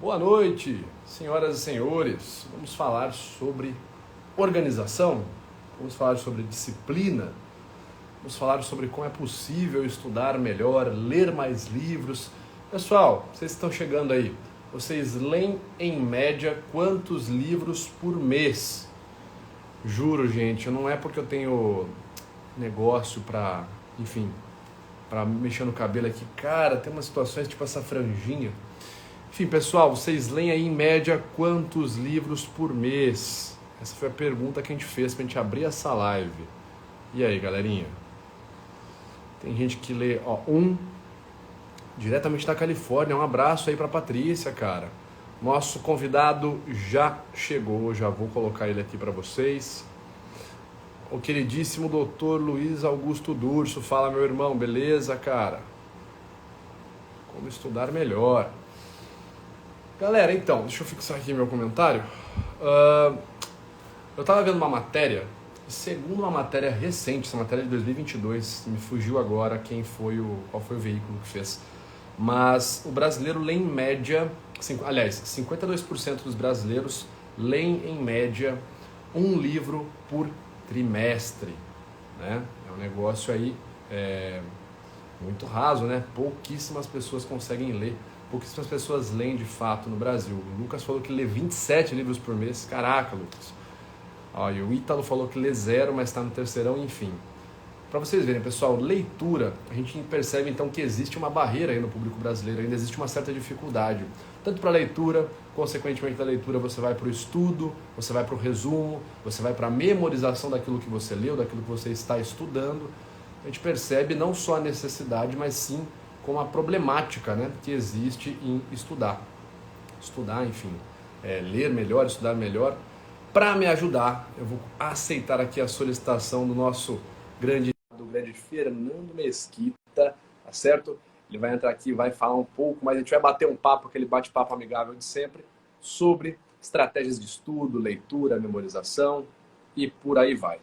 Boa noite, senhoras e senhores. Vamos falar sobre organização, vamos falar sobre disciplina, vamos falar sobre como é possível estudar melhor, ler mais livros. Pessoal, vocês estão chegando aí, vocês leem em média quantos livros por mês? Juro, gente, não é porque eu tenho negócio pra, enfim, pra mexer no cabelo aqui. Cara, tem umas situações tipo essa franjinha. Enfim, pessoal, vocês leem aí em média quantos livros por mês? Essa foi a pergunta que a gente fez pra gente abrir essa live. E aí, galerinha? Tem gente que lê, diretamente da Califórnia. Um abraço aí pra Patrícia, cara. Nosso convidado já chegou, já vou colocar ele aqui pra vocês. O queridíssimo doutor Luiz Augusto Durso. Fala, meu irmão, beleza, cara? Como estudar melhor. Galera, então, deixa eu fixar aqui meu comentário. Eu tava vendo uma matéria, e segundo uma matéria recente, essa matéria de 2022, me fugiu agora qual foi o veículo que fez. Mas o brasileiro lê em média, aliás, 52% dos brasileiros leem em média um livro por trimestre, né? É um negócio aí muito raso, né? Pouquíssimas pessoas conseguem ler. Pouquíssimas pessoas leem de fato no Brasil. O Lucas falou que lê 27 livros por mês. Caraca, Lucas. E o Ítalo falou que lê zero, mas está no terceirão, enfim. Para vocês verem, pessoal, leitura, a gente percebe então que existe uma barreira aí no público brasileiro, ainda existe uma certa dificuldade. Tanto para a leitura, consequentemente da leitura você vai para o estudo, você vai para o resumo, você vai para a memorização daquilo que você leu, daquilo que você está estudando. A gente percebe não só a necessidade, mas sim como a problemática, né, que existe em estudar. Estudar, enfim, ler melhor, estudar melhor. Para me ajudar, eu vou aceitar aqui a solicitação do nosso grande Fernando Mesquita, tá certo? Ele vai entrar aqui, vai falar um pouco, mas a gente vai bater um papo, aquele bate-papo amigável de sempre, sobre estratégias de estudo, leitura, memorização e por aí vai.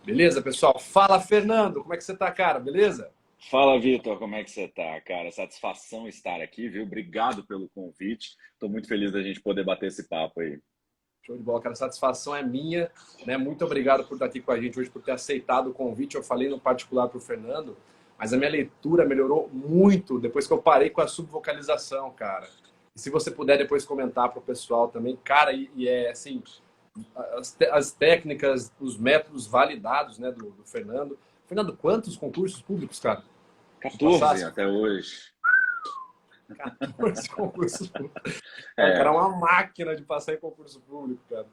Beleza, pessoal? Fala, Fernando, como é que você tá, cara? Beleza? Fala, Vitor, como é que você tá, cara? Satisfação estar aqui, viu? Obrigado pelo convite. Estou muito feliz da gente poder bater esse papo aí. Show de bola, cara. A satisfação é minha, né? Muito obrigado por estar aqui com a gente hoje, por ter aceitado o convite. Eu falei no particular para o Fernando, mas a minha leitura melhorou muito depois que eu parei com a subvocalização, cara. E se você puder depois comentar para o pessoal também, cara, e é assim, as técnicas, os métodos validados, né, do Fernando. Fernando, quantos concursos públicos, cara? Já 14 passasse? até hoje. 14 concursos públicos. O cara é É. uma máquina de passar em concurso público, cara.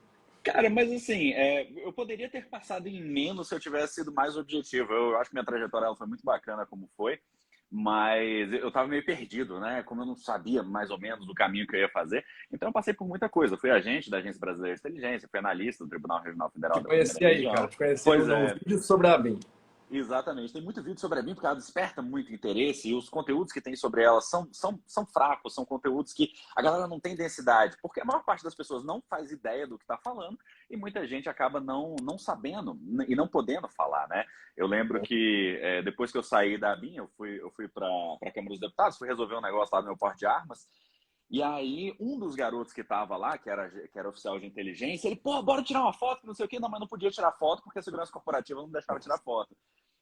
Cara, mas assim, eu poderia ter passado em menos se eu tivesse sido mais objetivo. Eu acho que minha trajetória ela foi muito bacana como foi, mas eu estava meio perdido, né? Como eu não sabia mais ou menos o caminho que eu ia fazer, então eu passei por muita coisa. Eu fui agente da Agência Brasileira de Inteligência, fui analista do Tribunal Regional Federal Te da Primeira conheci aí, cara. Região. Te conheci Pois no é. vídeo sobre a BIM. Exatamente. Tem muito vídeo sobre a BIM porque ela desperta muito interesse e os conteúdos que tem sobre ela são fracos, são conteúdos que a galera não tem densidade, porque a maior parte das pessoas não faz ideia do que está falando e muita gente acaba não sabendo e não podendo falar, né? Eu lembro que depois que eu saí da BIM, eu fui para a Câmara dos Deputados, fui resolver um negócio lá no meu porte de armas. E aí, um dos garotos que estava lá, que era oficial de inteligência, ele, pô, bora tirar uma foto, que não sei o quê. Não, mas não podia tirar foto porque a segurança corporativa não deixava tirar foto.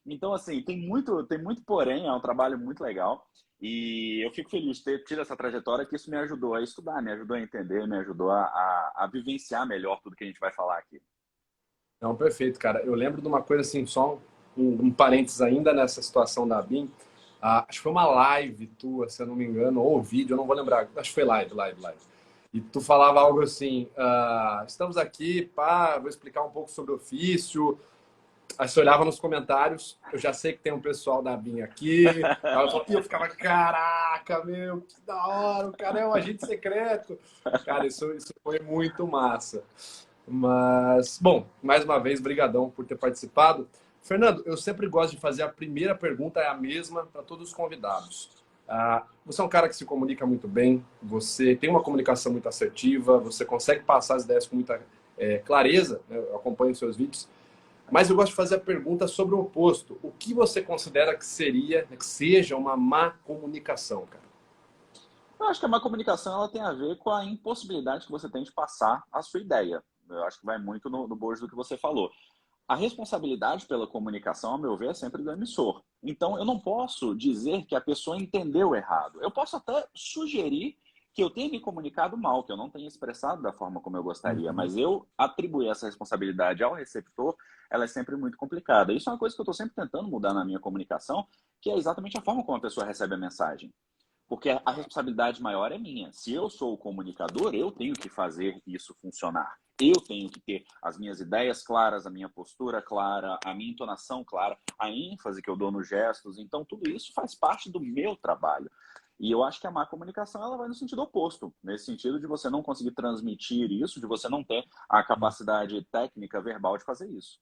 Então, assim, tem muito porém, é um trabalho muito legal. E eu fico feliz de ter tido essa trajetória, que isso me ajudou a estudar, me ajudou a entender, me ajudou a vivenciar melhor tudo que a gente vai falar aqui. Não, perfeito, cara. Eu lembro de uma coisa assim, só um parênteses ainda nessa situação da BIM. Acho que foi uma live tua, se eu não me engano, ou vídeo, eu não vou lembrar. Acho que foi live. E tu falava algo assim, estamos aqui, pá, vou explicar um pouco sobre o ofício. Aí você olhava nos comentários, eu já sei que tem um pessoal da BIM aqui. E eu ficava, caraca, meu, que da hora, o cara é um agente secreto. Cara, isso foi muito massa. Mas, bom, mais uma vez, brigadão por ter participado. Fernando, eu sempre gosto de fazer a primeira pergunta, é a mesma para todos os convidados. Você é um cara que se comunica muito bem, você tem uma comunicação muito assertiva, você consegue passar as ideias com muita clareza, né? Eu acompanho os seus vídeos. Mas eu gosto de fazer a pergunta sobre o oposto. O que você considera que seja uma má comunicação, cara? Eu acho que a má comunicação ela tem a ver com a impossibilidade que você tem de passar a sua ideia. Eu acho que vai muito no bojo do que você falou. A responsabilidade pela comunicação, ao meu ver, é sempre do emissor. Então, eu não posso dizer que a pessoa entendeu errado. Eu posso até sugerir que eu tenha me comunicado mal, que eu não tenha expressado da forma como eu gostaria, Uhum. mas eu atribuir essa responsabilidade ao receptor, ela é sempre muito complicada. Isso é uma coisa que eu estou sempre tentando mudar na minha comunicação, que é exatamente a forma como a pessoa recebe a mensagem. Porque a responsabilidade maior é minha. Se eu sou o comunicador, eu tenho que fazer isso funcionar. Eu tenho que ter as minhas ideias claras, a minha postura clara, a minha entonação clara, a ênfase que eu dou nos gestos. Então, tudo isso faz parte do meu trabalho. E eu acho que a má comunicação ela vai no sentido oposto, nesse sentido de você não conseguir transmitir isso, de você não ter a capacidade técnica, verbal de fazer isso.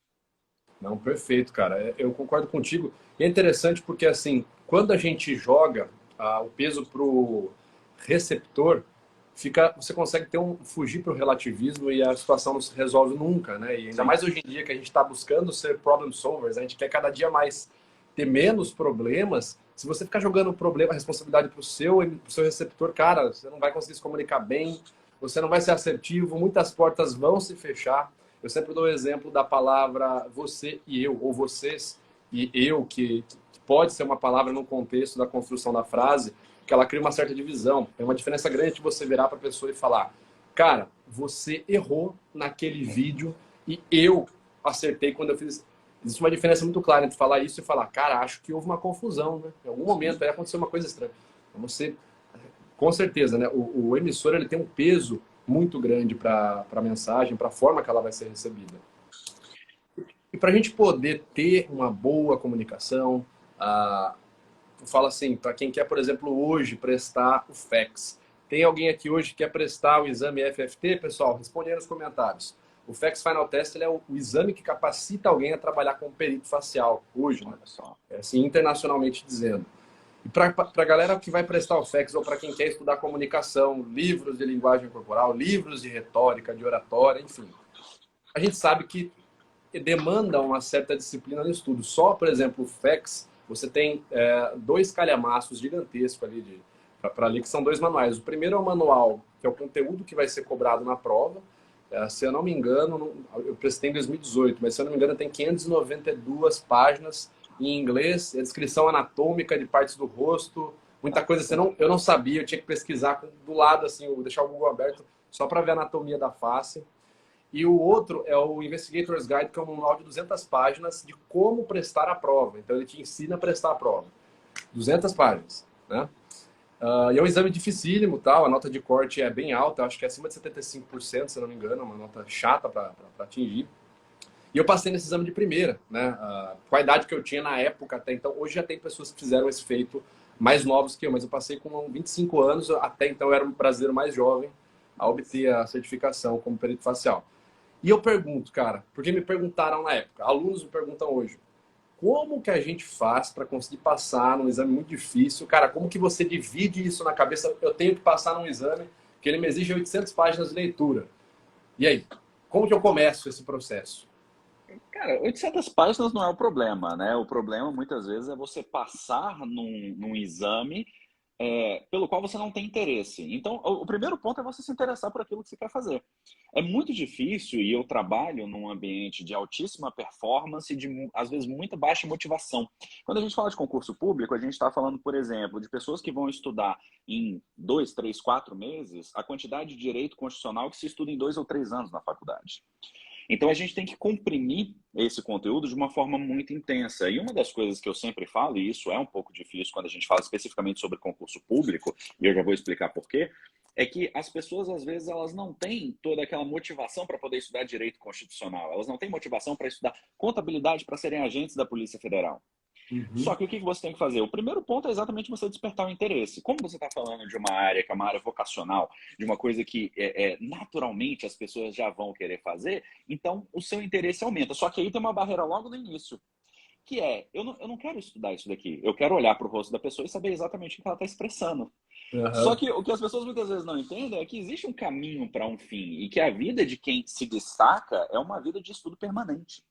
Não, perfeito, cara. Eu concordo contigo. E é interessante porque, assim, quando a gente joga o peso pro receptor, você consegue fugir para o relativismo e a situação não se resolve nunca, né? E ainda Sim. mais hoje em dia que a gente está buscando ser problem solvers, a gente quer cada dia mais ter menos problemas. Se você ficar jogando o problema, a responsabilidade pro seu receptor, cara, você não vai conseguir se comunicar bem, você não vai ser assertivo, muitas portas vão se fechar. Eu sempre dou o exemplo da palavra você e eu, ou vocês e eu, que pode ser uma palavra no contexto da construção da frase, que ela cria uma certa divisão. Tem uma diferença grande de você virar para a pessoa e falar: cara, você errou naquele vídeo e eu acertei quando eu fiz. Existe uma diferença muito clara entre falar isso e falar: cara, acho que houve uma confusão, né? Em algum momento aí aconteceu uma coisa estranha. Então você, com certeza, né? O emissor ele tem um peso muito grande para a mensagem, para a forma que ela vai ser recebida. E para a gente poder ter uma boa comunicação, eu falo assim, para quem quer, por exemplo, hoje prestar o FACS. Tem alguém aqui hoje que quer prestar o exame FFT? Pessoal, responde aí nos comentários. O FACS Final Test ele é o exame que capacita alguém a trabalhar como perito facial hoje, né? Olha só. É assim, internacionalmente dizendo. E para a galera que vai prestar o FACS ou para quem quer estudar comunicação, livros de linguagem corporal, livros de retórica, de oratória, enfim. A gente sabe que demanda uma certa disciplina no estudo. Só, por exemplo, o FACS, você tem dois calhamaços gigantescos ali para ler, que são dois manuais. O primeiro é o manual, que é o conteúdo que vai ser cobrado na prova. Se eu não me engano, eu prestei em 2018, mas se eu não me engano tem 592 páginas em inglês, a descrição anatômica de partes do rosto, muita coisa assim, eu não sabia, eu tinha que pesquisar do lado, assim, deixar o Google aberto só para ver a anatomia da face. E o outro é o Investigator's Guide, que é um manual de 200 páginas de como prestar a prova. Então ele te ensina a prestar a prova. 200 páginas, né? E é um exame dificílimo, tal. A nota de corte é bem alta, acho que é acima de 75%, se não me engano, uma nota chata para atingir. E eu passei nesse exame de primeira, né? Com a idade que eu tinha na época até então. Hoje já tem pessoas que fizeram esse feito mais novos que eu, mas eu passei com 25 anos, até então eu era um brasileiro mais jovem a obter a certificação como perito facial. E eu pergunto, cara, porque me perguntaram na época, alunos me perguntam hoje, como que a gente faz para conseguir passar num exame muito difícil? Cara, como que você divide isso na cabeça? Eu tenho que passar num exame que ele me exige 800 páginas de leitura. E aí, como que eu começo esse processo? Cara, 800 páginas não é o problema, né? O problema, muitas vezes, é você passar num exame pelo qual você não tem interesse. Então, o primeiro ponto é você se interessar por aquilo que você quer fazer. É muito difícil, e eu trabalho num ambiente de altíssima performance e de, às vezes, muita baixa motivação. Quando a gente fala de concurso público, a gente está falando, por exemplo, de pessoas que vão estudar em 2, 3, 4 meses a quantidade de direito constitucional que se estuda em 2 ou 3 anos na faculdade. Então a gente tem que comprimir esse conteúdo de uma forma muito intensa. E uma das coisas que eu sempre falo, e isso é um pouco difícil quando a gente fala especificamente sobre concurso público, e eu já vou explicar por quê, é que as pessoas, às vezes, elas não têm toda aquela motivação para poder estudar direito constitucional. Elas não têm motivação para estudar contabilidade para serem agentes da Polícia Federal. Uhum. Só que o que você tem que fazer? O primeiro ponto é exatamente você despertar o interesse. Como você está falando de uma área que é uma área vocacional, de uma coisa que naturalmente as pessoas já vão querer fazer, então o seu interesse aumenta. Só que aí tem uma barreira logo no início, que eu não quero estudar isso daqui. Eu quero olhar para o rosto da pessoa e saber exatamente o que ela está expressando. Só Uhum. que o que as pessoas muitas vezes não entendem é que existe um caminho para um fim e que a vida de quem se destaca é uma vida de estudo permanente.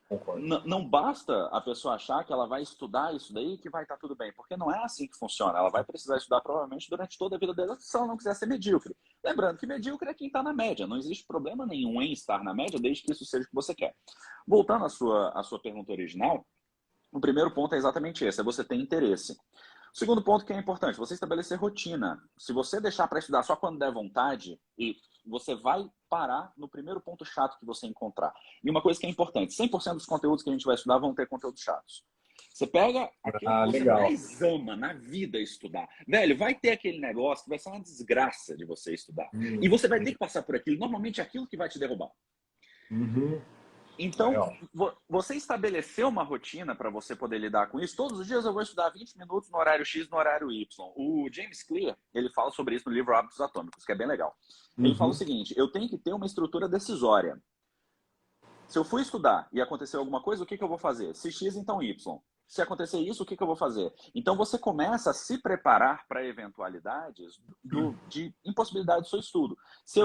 Concordo. Não basta a pessoa achar que ela vai estudar isso daí que vai estar tudo bem, porque não é assim que funciona. Ela vai precisar estudar provavelmente durante toda a vida dela se ela não quiser ser medíocre. Lembrando que medíocre é quem está na média. Não existe problema nenhum em estar na média, desde que isso seja o que você quer. Voltando à sua pergunta original, o primeiro ponto é exatamente esse, é você ter interesse. O segundo ponto que é importante, você estabelecer rotina. Se você deixar para estudar só quando der vontade, e você vai parar no primeiro ponto chato que você encontrar. E uma coisa que é importante, 100% dos conteúdos que a gente vai estudar vão ter conteúdos chatos. Você pega aquilo que você legal. mais ama na vida estudar. Velho, vai ter aquele negócio que vai ser uma desgraça de você estudar. E você vai ter que passar por aquilo. Normalmente é aquilo que vai te derrubar. Uhum. Então, você estabeleceu uma rotina para você poder lidar com isso. Todos os dias eu vou estudar 20 minutos no horário X, no horário Y. O James Clear, ele fala sobre isso no livro Hábitos Atômicos, que é bem legal. Ele fala o seguinte, eu tenho que ter uma estrutura decisória. Se eu fui estudar e aconteceu alguma coisa, o que eu vou fazer? Se X, então Y. Se acontecer isso, o que eu vou fazer? Então, você começa a se preparar para eventualidades de impossibilidade do seu estudo.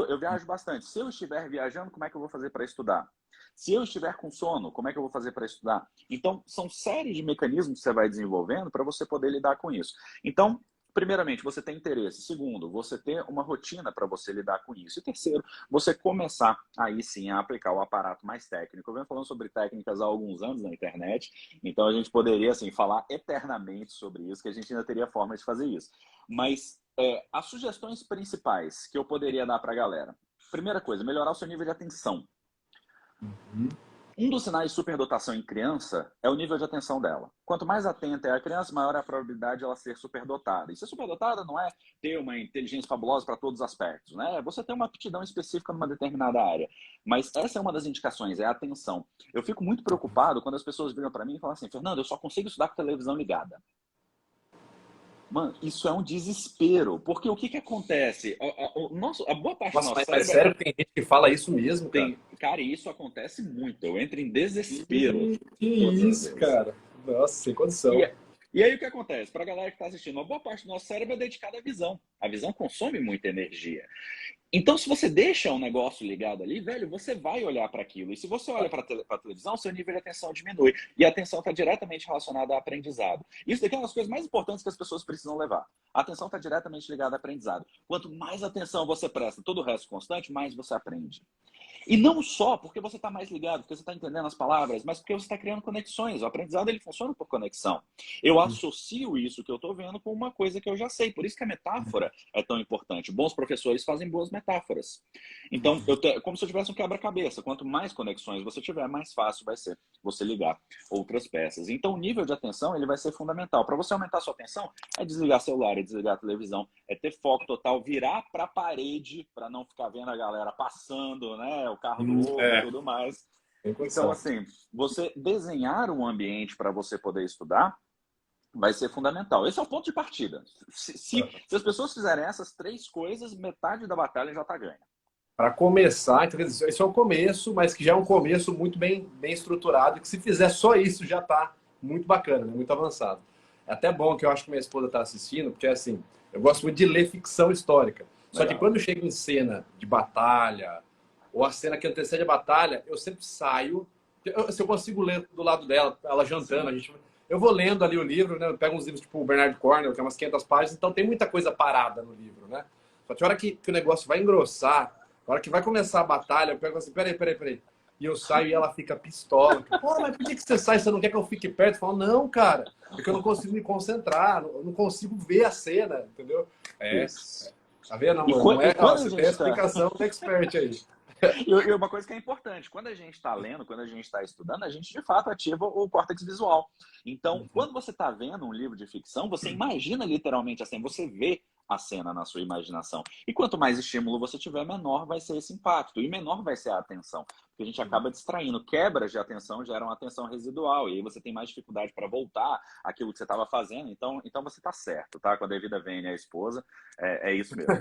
Eu viajo bastante. Se eu estiver viajando, como é que eu vou fazer para estudar? Se eu estiver com sono, como é que eu vou fazer para estudar? Então, são séries de mecanismos que você vai desenvolvendo para você poder lidar com isso. Então, primeiramente, você tem interesse. Segundo, você ter uma rotina para você lidar com isso. E terceiro, você começar aí sim a aplicar o aparato mais técnico. Eu venho falando sobre técnicas há alguns anos na internet, então a gente poderia assim falar eternamente sobre isso, que a gente ainda teria forma de fazer isso. Mas as sugestões principais que eu poderia dar para a galera. Primeira coisa, melhorar o seu nível de atenção. Um dos sinais de superdotação em criança é o nível de atenção dela. Quanto mais atenta é a criança, maior é a probabilidade de ela ser superdotada. E ser superdotada não é ter uma inteligência fabulosa para todos os aspectos, né? Você tem uma aptidão específica numa determinada área. Mas essa é uma das indicações, é a atenção. Eu fico muito preocupado quando as pessoas viram para mim e falam assim, Fernando, eu só consigo estudar com a televisão ligada. Mano, isso é um desespero. Porque o que acontece? A boa parte do nosso Mas cérebro... sério, tem gente que fala isso mesmo, cara? Cara, e isso acontece muito. Eu entro em desespero. Que Todas as isso, vezes. cara. Nossa, sem condição. E aí o que acontece? Para a galera que está assistindo, uma boa parte do nosso cérebro é dedicada à visão. A visão consome muita energia. Então, se você deixa um negócio ligado ali, velho, você vai olhar para aquilo. E se você olha para a televisão, seu nível de atenção diminui. E a atenção está diretamente relacionada ao aprendizado. Isso daqui é uma das coisas mais importantes que as pessoas precisam levar. A atenção está diretamente ligada ao aprendizado. Quanto mais atenção você presta, todo o resto constante, mais você aprende. E não só porque você está mais ligado, porque você está entendendo as palavras, mas porque você está criando conexões. O aprendizado ele funciona por conexão. Eu associo isso que eu estou vendo com uma coisa que eu já sei. Por isso que a metáfora é tão importante. Bons professores fazem boas metáforas. Então, como se eu tivesse um quebra-cabeça. Quanto mais conexões você tiver, mais fácil vai ser você ligar outras peças. Então, o nível de atenção ele vai ser fundamental. Para você aumentar a sua atenção, é desligar celular, é desligar a televisão, é ter foco total, virar para a parede para não ficar vendo a galera passando, né? O carro do outro e tudo mais. Então, assim, você desenhar um ambiente para você poder estudar vai ser fundamental. Esse é o ponto de partida. Se as pessoas fizerem essas três coisas, metade da batalha já está ganha. Para começar, então, esse é o começo, mas que já é um começo muito bem estruturado, e que se fizer só isso já está muito bacana, né? Muito avançado. É até bom que eu acho que minha esposa está assistindo, porque assim, eu gosto muito de ler ficção histórica. Só que quando chega em cena de batalha, ou a cena que antecede a batalha, eu sempre saio. Se eu consigo ler do lado dela, ela jantando, eu vou lendo ali o livro, né? Eu pego uns livros tipo o Bernard Cornwell, que é umas 500 páginas, então tem muita coisa parada no livro, né? Só que a hora que o negócio vai engrossar, a hora que vai começar a batalha, eu pego assim, peraí. E eu saio e ela fica pistola. Pô, mas por que você sai? Você não quer que eu fique perto? Eu falo, não, cara, porque eu não consigo me concentrar, eu não consigo ver a cena, entendeu? Tá vendo, amor? Não é, você tem a explicação do expert aí. E uma coisa que é importante, quando a gente está lendo, quando a gente está estudando, a gente de fato ativa o córtex visual. Então, quando você está vendo um livro de ficção, você imagina literalmente assim, você vê a cena na sua imaginação. E quanto mais estímulo você tiver, menor vai ser esse impacto. E menor vai ser a atenção. Porque a gente acaba distraindo. Quebras de atenção geram atenção residual. E aí você tem mais dificuldade para voltar àquilo que você estava fazendo. Então você está certo, tá? Com a devida vênia, a esposa, é isso mesmo.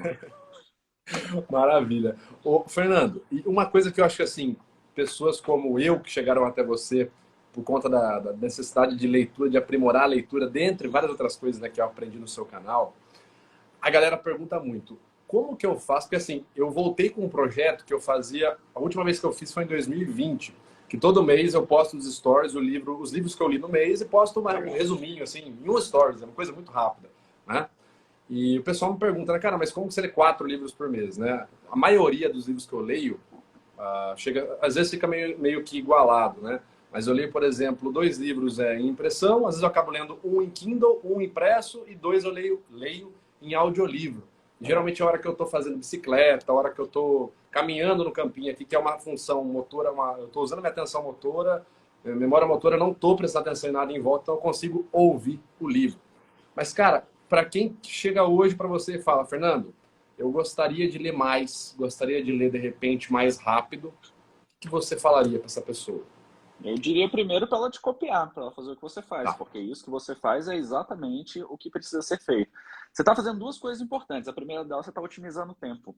Maravilha. Ô, Fernando, e uma coisa que eu acho que assim, pessoas como eu que chegaram até você por conta da necessidade de leitura, de aprimorar a leitura, dentre várias outras coisas, né, que eu aprendi no seu canal, a galera pergunta muito, como que eu faço? Porque assim, eu voltei com um projeto que eu fazia, a última vez que eu fiz foi em 2020, que todo mês eu posto nos stories os livros que eu li no mês e posto um resuminho, assim, em um stories, é uma coisa muito rápida, né? E o pessoal me pergunta, né, cara, mas como que você lê 4 livros por mês, né? A maioria dos livros que eu leio, chega, às vezes fica meio que igualado, né? Mas eu leio, por exemplo, 2 livros em impressão, às vezes eu acabo lendo um em Kindle, um impresso e 2 eu leio em audiolivro. Geralmente é a hora que eu estou fazendo bicicleta, a hora que eu estou caminhando no campinho aqui, que é uma função motora, eu estou usando minha atenção motora, minha memória motora, não estou prestando atenção em nada em volta, então eu consigo ouvir o livro. Mas, cara, para quem chega hoje para você e fala, Fernando, eu gostaria de ler mais, gostaria de ler de repente mais rápido, o que você falaria para essa pessoa? Eu diria primeiro para ela te copiar, para ela fazer o que você faz, Tá. porque isso que você faz é exatamente o que precisa ser feito. Você está fazendo duas coisas importantes. A primeira delas, você está otimizando o tempo.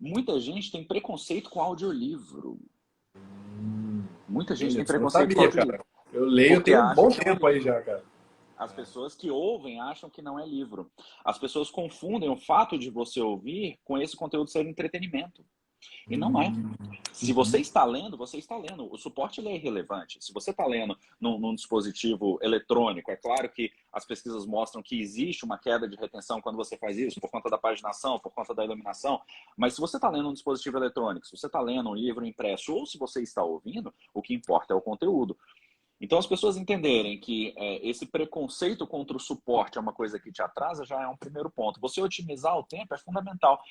Muita gente tem preconceito com audiolivro. Muita gente tem Eu não preconceito com sabia, audiolivro, cara. Eu leio porque tem um bom acha que é um tempo aí livro. já, cara. As pessoas que ouvem acham que não é livro. As pessoas confundem o fato de você ouvir com esse conteúdo ser entretenimento. E não é. Se você Uhum. está lendo, você está lendo. O suporte ele é irrelevante. Se você está lendo num dispositivo eletrônico, é claro que as pesquisas mostram que existe uma queda de retenção quando você faz isso, por conta da paginação, por conta da iluminação. Mas se você está lendo um dispositivo eletrônico, se você está lendo um livro impresso, ou se você está ouvindo, o que importa é o conteúdo. Então, as pessoas entenderem que esse preconceito contra o suporte é uma coisa que te atrasa, já é um primeiro ponto. Você otimizar o tempo é fundamental.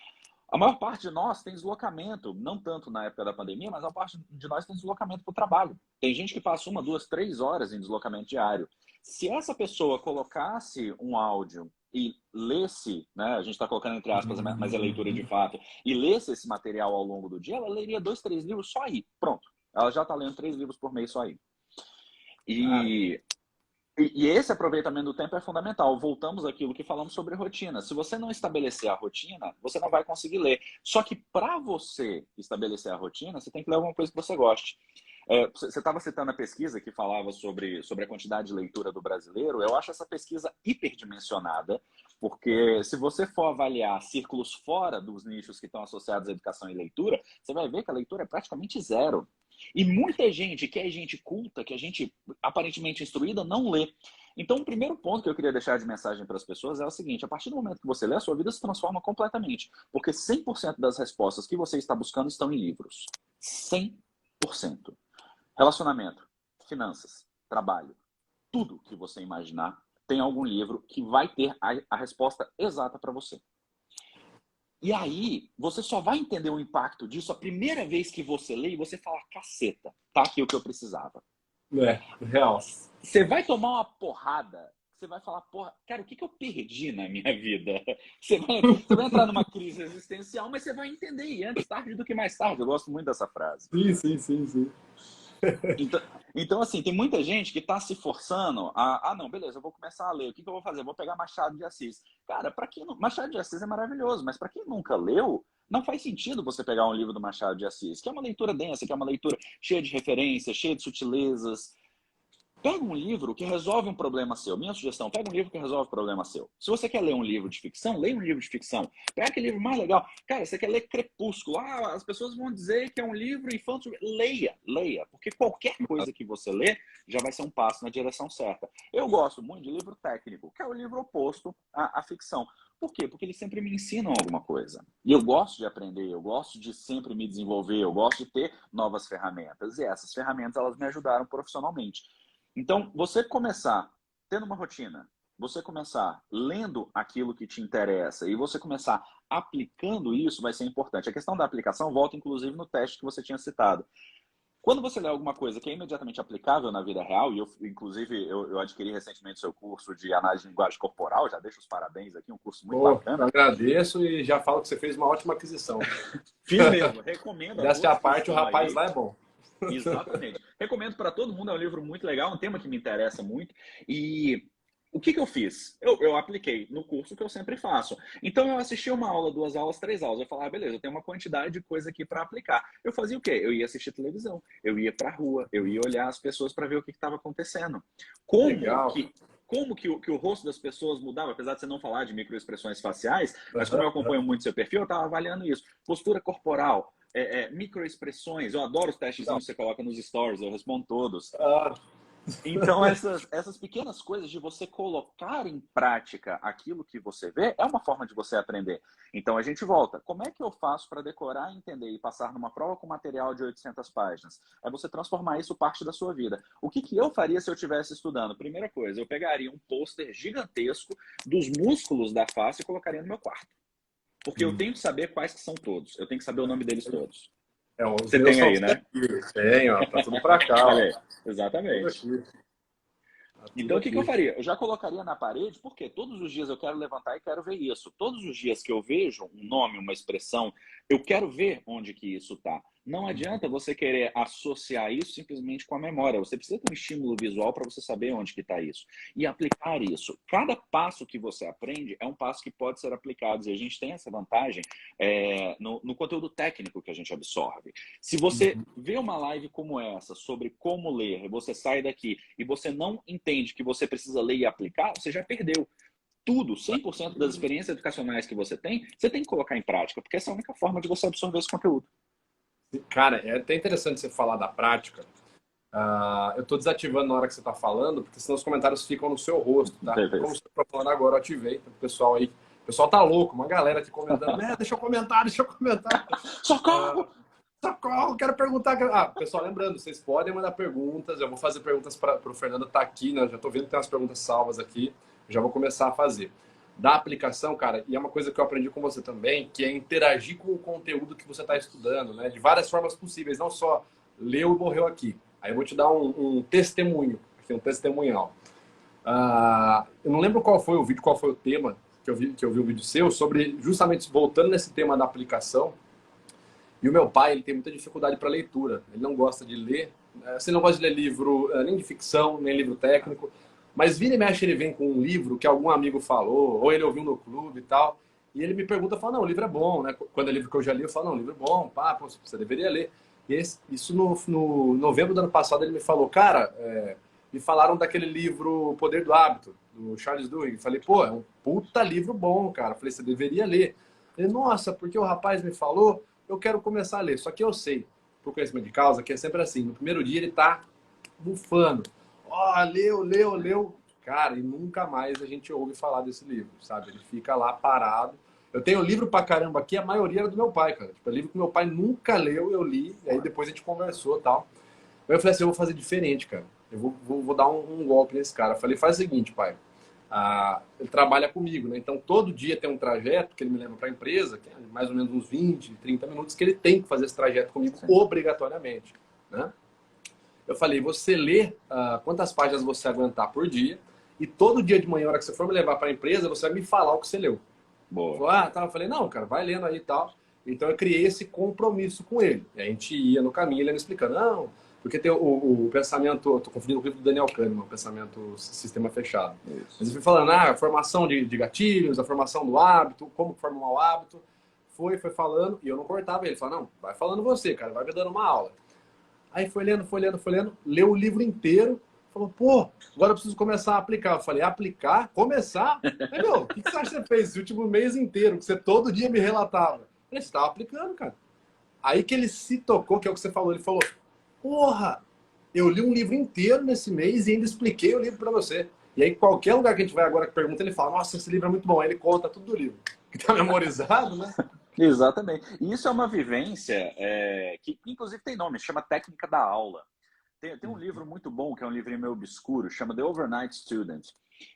A maior parte de nós tem deslocamento, não tanto na época da pandemia, mas a maior parte de nós tem deslocamento para o trabalho. Tem gente que passa 1, 2, 3 horas em deslocamento diário. Se essa pessoa colocasse um áudio e lesse, né, a gente está colocando entre aspas, mas é leitura de fato, e lesse esse material ao longo do dia, ela leria 2, 3 livros só aí. Pronto. Ela já está lendo 3 livros por mês só aí. Cara, E esse aproveitamento do tempo é fundamental. Voltamos àquilo que falamos sobre rotina. Se você não estabelecer a rotina, você não vai conseguir ler. Só que para você estabelecer a rotina, você tem que ler alguma coisa que você goste. Você estava citando a pesquisa que falava sobre a quantidade de leitura do brasileiro. Eu acho essa pesquisa hiperdimensionada, porque se você for avaliar círculos fora dos nichos que estão associados à educação e leitura, você vai ver que a leitura é praticamente zero. E muita gente que é gente culta, que é gente aparentemente instruída, não lê. Então, o primeiro ponto que eu queria deixar de mensagem para as pessoas é o seguinte: a partir do momento que você lê, a sua vida se transforma completamente. Porque 100% das respostas que você está buscando estão em livros. 100%. Relacionamento, finanças, trabalho, tudo que você imaginar, tem algum livro que vai ter a resposta exata para você. E aí, você só vai entender o impacto disso a primeira vez que você lê e você fala, caceta, tá aqui o que eu precisava. real. Você vai tomar uma porrada, você vai falar, porra, cara, o que eu perdi na minha vida? Você vai entrar numa crise existencial, mas você vai entender, e antes tarde do que mais tarde. Eu gosto muito dessa frase. Sim, sim, sim, sim. Então, assim, tem muita gente que está se forçando a, não, beleza, eu vou começar a ler, o que eu vou fazer? Eu vou pegar Machado de Assis. Cara, para quem não, Machado de Assis é maravilhoso, mas para quem nunca leu, não faz sentido você pegar um livro do Machado de Assis, que é uma leitura densa, que é uma leitura cheia de referências, cheia de sutilezas. Pega um livro que resolve um problema seu. Minha sugestão, pega um livro que resolve um problema seu. Se você quer ler um livro de ficção, leia um livro de ficção. Pega aquele livro mais legal. Cara, você quer ler Crepúsculo. Ah, as pessoas vão dizer que é um livro infantil. Leia. Porque qualquer coisa que você lê já vai ser um passo na direção certa. Eu gosto muito de livro técnico, que é o livro oposto à ficção. Por quê? Porque eles sempre me ensinam alguma coisa. E eu gosto de aprender, eu gosto de sempre me desenvolver, eu gosto de ter novas ferramentas. E essas ferramentas, elas me ajudaram profissionalmente. Então, você começar tendo uma rotina, você começar lendo aquilo que te interessa e você começar aplicando isso vai ser importante. A questão da aplicação volta, inclusive, no teste que você tinha citado. Quando você lê alguma coisa que é imediatamente aplicável na vida real, e eu adquiri recentemente seu curso de análise de linguagem corporal, já deixo os parabéns aqui, um curso muito Pô, eu bacana. agradeço e já falo que você fez uma ótima aquisição. Fiz mesmo, recomendo a Dessa todos que parte, o estão rapaz aí. lá é bom. Exatamente. Recomendo para todo mundo, é um livro muito legal, um tema que me interessa muito. E o que eu fiz? Eu apliquei no curso que eu sempre faço. Então eu assisti uma aula, 2 aulas, 3 aulas. Eu falava, beleza, eu tenho uma quantidade de coisa aqui para aplicar. Eu fazia o quê? Eu ia assistir televisão, eu ia para a rua, eu ia olhar as pessoas para ver o que estava acontecendo. Como Legal. que o rosto das pessoas mudava, apesar de você não falar de microexpressões faciais, mas como Aham, eu aham. acompanho muito seu perfil, eu estava avaliando isso. Postura corporal, microexpressões. Eu adoro os testes que Não. você coloca nos stories, eu respondo todos. Ah, Então, essas pequenas coisas de você colocar em prática aquilo que você vê é uma forma de você aprender. Então, a gente volta. Como é que eu faço para decorar, entender e passar numa prova com material de 800 páginas? É você transformar isso parte da sua vida. O que, que eu faria se eu estivesse estudando? Primeira coisa, eu pegaria um pôster gigantesco dos músculos da face e colocaria no meu quarto. Porque eu tenho que saber quais que são todos. Eu tenho que saber o nome deles todos. os Você meus tem são aí, os né? aqui. Tem, ó, tá tudo pra cá, Olha ó. aí. Tudo Exatamente. aqui. Tá tudo Então, o que, que eu aqui. faria? Eu já colocaria na parede, porque todos os dias eu quero levantar e quero ver isso. Todos os dias que eu vejo um nome, uma expressão, eu quero ver onde que isso está. Não adianta você querer associar isso simplesmente com a memória. Você precisa ter um estímulo visual para você saber onde que está isso. E aplicar isso. Cada passo que você aprende é um passo que pode ser aplicado. E a gente tem essa vantagem no conteúdo técnico que a gente absorve. Se você vê uma live como essa, sobre como ler, você sai daqui e você não entende que você precisa ler e aplicar, você já perdeu. Tudo, 100% das experiências educacionais que você tem que colocar em prática, porque essa é a única forma de você absorver esse conteúdo. Cara, é até interessante você falar da prática. Eu tô desativando na hora que você tá falando, porque senão os comentários ficam no seu rosto, tá? E como Beleza. você tá falando agora, eu ativei. Então, o pessoal aí, o pessoal tá louco, uma galera aqui comentando, deixa eu comentar, deixa eu comentar. Socorro! Socorro, quero perguntar. Pessoal, lembrando, vocês podem mandar perguntas. Eu vou fazer perguntas para o Fernando tá aqui, né? Já tô vendo que tem umas perguntas salvas aqui. Já vou começar a fazer. Da aplicação, cara, e é uma coisa que eu aprendi com você também, que é interagir com o conteúdo que você está estudando, né? De várias formas possíveis, não só leu e morreu aqui. Aí eu vou te dar um testemunho, aqui, um testemunhal. Eu não lembro qual foi o vídeo, qual foi o tema que eu vi um vídeo seu, sobre justamente voltando nesse tema da aplicação. E o meu pai, ele tem muita dificuldade para leitura. Ele não gosta de ler. Você não gosta de ler livro nem de ficção, nem livro técnico. Mas vira e mexe ele vem com um livro que algum amigo falou, ou ele ouviu no clube e tal. E ele me pergunta, fala, não, o livro é bom, né? Quando é livro que eu já li, eu falo, não, o livro é bom, pá, pô, você deveria ler. E isso no novembro do ano passado ele me falou, cara, me falaram daquele livro O Poder do Hábito, do Charles Duhigg. Falei, pô, é um puta livro bom, cara. Falei, você deveria ler. Ele, nossa, porque o rapaz me falou, eu quero começar a ler. Só que eu sei, por conhecimento de causa, que é sempre assim. No primeiro dia ele tá bufando. Ó, leu. Cara, e nunca mais a gente ouve falar desse livro, sabe? Ele fica lá parado. Eu tenho livro pra caramba aqui, a maioria era do meu pai, cara. Tipo, é livro que meu pai nunca leu, eu li, e aí depois a gente conversou e tal. Aí eu falei assim, eu vou fazer diferente, cara. Eu vou dar um golpe nesse cara. Eu falei, faz o seguinte, pai. Ele trabalha comigo, né? Então todo dia tem um trajeto que ele me leva para a empresa, que é mais ou menos uns 20, 30 minutos, que ele tem que fazer esse trajeto comigo obrigatoriamente, né? Eu falei, você lê quantas páginas você aguentar por dia, e todo dia de manhã, na hora que você for me levar para a empresa, você vai me falar o que você leu. Boa. Falou, tá. Eu falei, não, cara, vai lendo aí e tal. Então eu criei esse compromisso com ele. E a gente ia no caminho, ele ia me explicando, não, porque tem o pensamento, estou confundindo o livro do Daniel Kahneman, o pensamento sistema fechado. Isso. Mas eu fui falando, a formação de gatilhos, a formação do hábito, como formar o hábito. Foi falando, e eu não cortava ele. Falava, não, vai falando você, cara, vai me dando uma aula. Aí foi lendo, leu o livro inteiro, falou, pô, agora eu preciso começar a aplicar. Eu falei, aplicar? Começar? Aí, meu, o que você acha que você fez esse último mês inteiro, que você todo dia me relatava? Eu falei, você estava aplicando, cara. Aí que ele se tocou, que é o que você falou, ele falou, porra, eu li um livro inteiro nesse mês e ainda expliquei o livro para você. E aí, qualquer lugar que a gente vai agora que pergunta, ele fala, nossa, esse livro é muito bom. Aí ele conta tudo do livro, que tá memorizado, né? Exatamente. E isso é uma vivência que, inclusive, tem nome, chama Técnica da Aula. Tem um livro muito bom, que é um livrinho meio obscuro, chama The Overnight Student.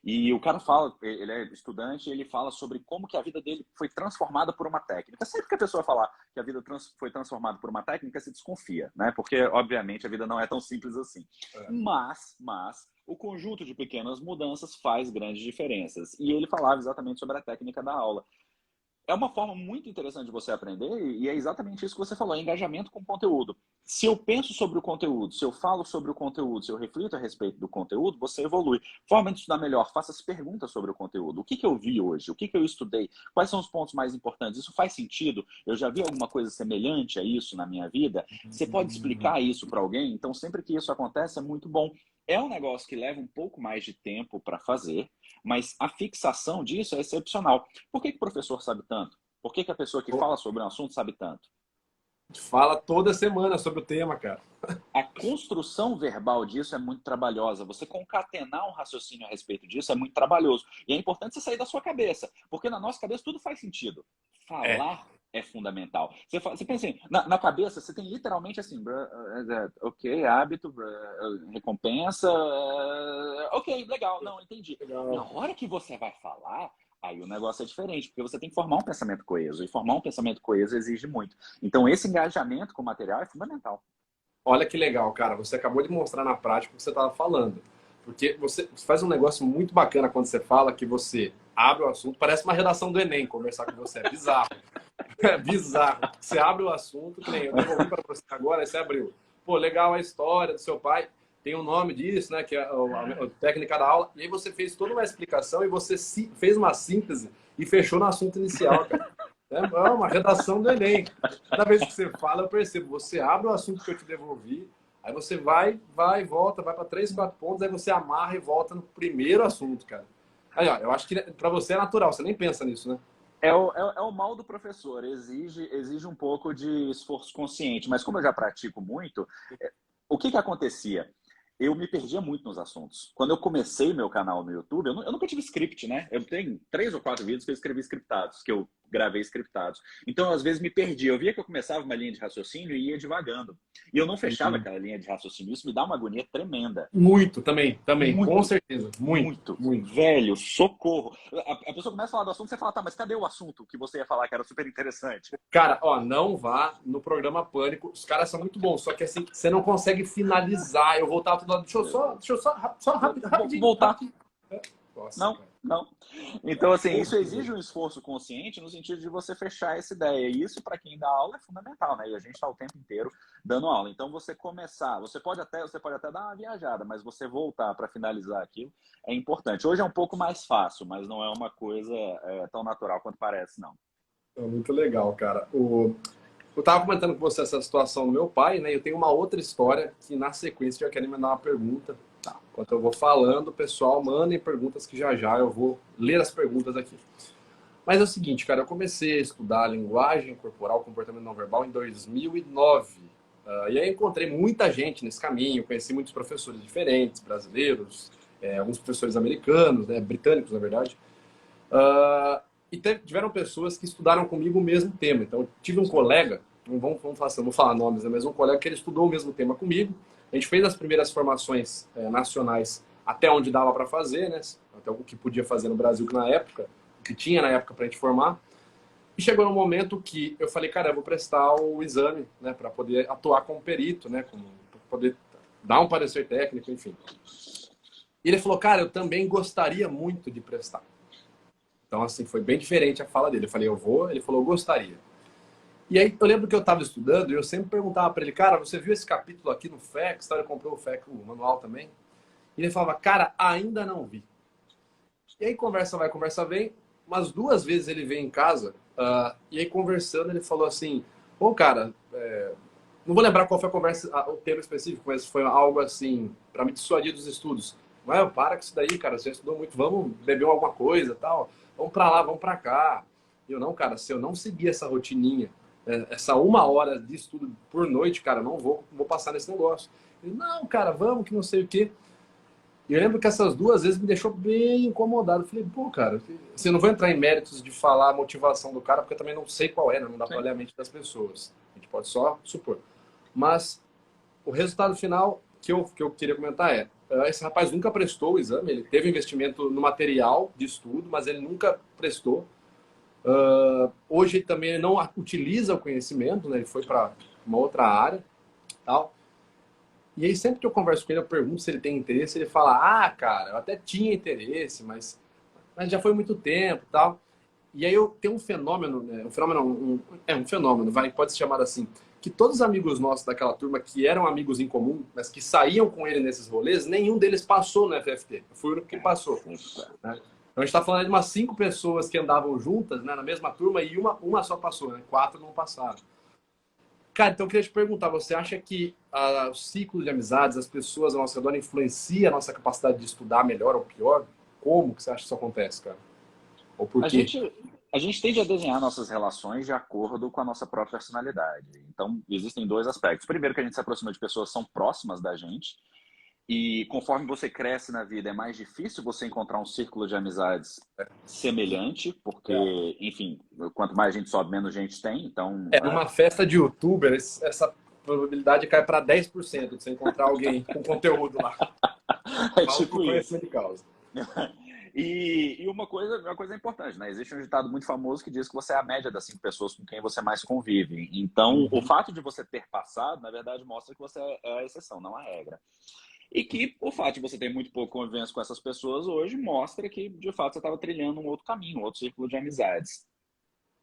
E o cara fala, ele é estudante, e ele fala sobre como que a vida dele foi transformada por uma técnica. Sempre que a pessoa falar que a vida foi transformada por uma técnica, se desconfia, né? Porque, obviamente, a vida não é tão simples assim. Mas o conjunto de pequenas mudanças faz grandes diferenças. E ele falava exatamente sobre a técnica da aula. É uma forma muito interessante de você aprender e é exatamente isso que você falou, engajamento com o conteúdo. Se eu penso sobre o conteúdo, se eu falo sobre o conteúdo, se eu reflito a respeito do conteúdo, você evolui. Forma de estudar melhor, faça as perguntas sobre o conteúdo. O que eu vi hoje? O que eu estudei? Quais são os pontos mais importantes? Isso faz sentido? Eu já vi alguma coisa semelhante a isso na minha vida? Você pode explicar isso para alguém? Então, sempre que isso acontece, é muito bom. É um negócio que leva um pouco mais de tempo para fazer, mas a fixação disso é excepcional. Por que o professor sabe tanto? Por que a pessoa que fala sobre um assunto sabe tanto? Fala toda semana sobre o tema, cara. A construção verbal disso é muito trabalhosa. Você concatenar um raciocínio a respeito disso é muito trabalhoso. E é importante você sair da sua cabeça, porque na nossa cabeça tudo faz sentido. É. Falar é fundamental. Você pensa assim, na cabeça você tem literalmente assim, ok, hábito, recompensa, ok, legal, não, entendi. Na Legal. hora que você vai falar, aí o negócio é diferente, porque você tem que formar um pensamento coeso, e formar um pensamento coeso exige muito. Então esse engajamento com o material é fundamental. Olha que legal, cara. Você acabou de mostrar na prática o que você estava falando. Porque você faz um negócio muito bacana quando você fala que você abre o assunto. Parece uma redação do Enem conversar com você. É bizarro. É bizarro. Você abre o assunto, que nem eu devolvi para você agora, aí você abriu. Pô, legal a história do seu pai. Tem o nome disso, né? Que é a técnica da aula. E aí você fez toda uma explicação e você fez uma síntese e fechou no assunto inicial, cara. É uma redação do Enem. Cada vez que você fala, eu percebo. Você abre o assunto que eu te devolvi, aí você vai, volta, vai para 3, 4 pontos, aí você amarra e volta no primeiro assunto, cara. Aí, ó, eu acho que para você é natural, você nem pensa nisso, né? É o mal do professor, exige um pouco de esforço consciente, mas como eu já pratico muito, o que acontecia? Eu me perdia muito nos assuntos. Quando eu comecei meu canal no YouTube, eu nunca tive script, né? Eu tenho 3 ou 4 vídeos que eu escrevi scriptados, que eu gravei scriptados. Então, às vezes, me perdia. Eu via que eu começava uma linha de raciocínio e ia devagando. E eu não fechava Uhum. aquela linha de raciocínio. Isso me dá uma agonia tremenda. Muito, também, com Muito, certeza. Muito, muito. muito. Velho, socorro. A pessoa começa a falar do assunto, você fala, tá, mas cadê o assunto que você ia falar que era super interessante? Cara, ó, não vá no programa Pânico. Os caras são muito bons, só que assim, você não consegue finalizar. Eu voltava tudo lá. Deixa eu só rapidinho, Voltar. rapidinho. Nossa, Não, cara. não. Então, assim, isso Horrível. exige um esforço consciente no sentido de você fechar essa ideia. E isso, para quem dá aula, é fundamental, né? E a gente está o tempo inteiro dando aula. Então, você começar, você pode até dar uma viajada, mas você voltar para finalizar aquilo é importante. Hoje é um pouco mais fácil, mas não é uma coisa tão natural quanto parece, não. É muito legal, cara. Eu tava comentando com você essa situação do meu pai, né? Eu tenho uma outra história que na sequência eu quero me mandar uma pergunta. Tá. Enquanto eu vou falando, pessoal, mandem perguntas que já já eu vou ler as perguntas aqui. Mas é o seguinte, cara, eu comecei a estudar linguagem corporal, comportamento não verbal em 2009. E aí encontrei muita gente nesse caminho, conheci muitos professores diferentes, brasileiros, alguns professores americanos, né, britânicos, na verdade. E tiveram pessoas que estudaram comigo o mesmo tema. Então, eu tive um colega, vamos falar assim, não vou falar nomes, né, mas um colega que ele estudou o mesmo tema comigo. A gente fez as primeiras formações nacionais até onde dava para fazer, né, até o que podia fazer no Brasil na época, o que tinha na época para a gente formar. E chegou no momento que eu falei, cara, eu vou prestar o exame, né, para poder atuar como perito, né, para poder dar um parecer técnico, enfim. E ele falou, cara, eu também gostaria muito de prestar. Então, assim, foi bem diferente a fala dele. Eu falei, eu vou. Ele falou, eu gostaria. E aí, eu lembro que eu estava estudando e eu sempre perguntava para ele, cara, você viu esse capítulo aqui no FAQ? Ele comprou o FAQ, o manual também. E ele falava, cara, ainda não vi. E aí, conversa vai, conversa vem. Umas 2 vezes ele veio em casa e aí, conversando, ele falou assim, pô, cara, não vou lembrar qual foi a conversa, o tema específico, mas foi algo assim, para me dissuadir dos estudos. Mas para com isso daí, cara, você estudou muito, vamos beber alguma coisa tal, vamos para lá, vamos para cá. E eu, não, cara, se eu não seguir essa rotininha, essa 1 hora de estudo por noite, cara, não vou passar nesse negócio. Ele, não, cara, vamos, que não sei o quê. E eu lembro que essas 2 vezes me deixou bem incomodado. Eu falei, pô, cara, assim, eu não vou entrar em méritos de falar a motivação do cara, porque eu também não sei qual é, né? Não dá para Sim. olhar a mente das pessoas. A gente pode só supor. Mas o resultado final que eu queria comentar esse rapaz nunca prestou o exame, ele teve investimento no material de estudo, mas ele nunca prestou. Hoje ele também não utiliza o conhecimento, né? Ele foi para uma outra área, tal. E aí sempre que eu converso com ele, eu pergunto se ele tem interesse, ele fala, cara, eu até tinha interesse, mas já foi muito tempo, tal. E aí eu tenho um fenômeno, né? Um fenômeno, pode ser chamado assim, que todos os amigos nossos daquela turma que eram amigos em comum, mas que saíam com ele nesses rolês, nenhum deles passou no FFT. Eu fui o único que passou. Né? Então a gente está falando de umas 5 pessoas que andavam juntas, né, na mesma turma e uma só passou, né? 4 não passaram. Cara, então eu queria te perguntar, você acha que o ciclo de amizades, as pessoas ao nosso redor influencia a nossa capacidade de estudar melhor ou pior? Como que você acha que isso acontece, cara? Ou por A quê? gente, a A gente tende a desenhar nossas relações de acordo com a nossa própria personalidade. Então, existem dois aspectos. Primeiro, que a gente se aproxima de pessoas que são próximas da gente. E conforme você cresce na vida, é mais difícil você encontrar um círculo de amizades semelhante, porque, enfim, quanto mais gente sobe, menos gente tem. Então, Numa festa de youtuber, essa probabilidade cai para 10% de você encontrar alguém com conteúdo lá. é Falo tipo por isso. conhecimento de causa. E uma coisa importante, né? Existe um ditado muito famoso que diz que você é a média das 5 pessoas com quem você mais convive. Então, o fato de você ter passado, na verdade, mostra que você é a exceção, não a regra. E que o fato de você ter muito pouco convivência com essas pessoas hoje mostra que, de fato, você estava trilhando um outro caminho, um outro círculo de amizades.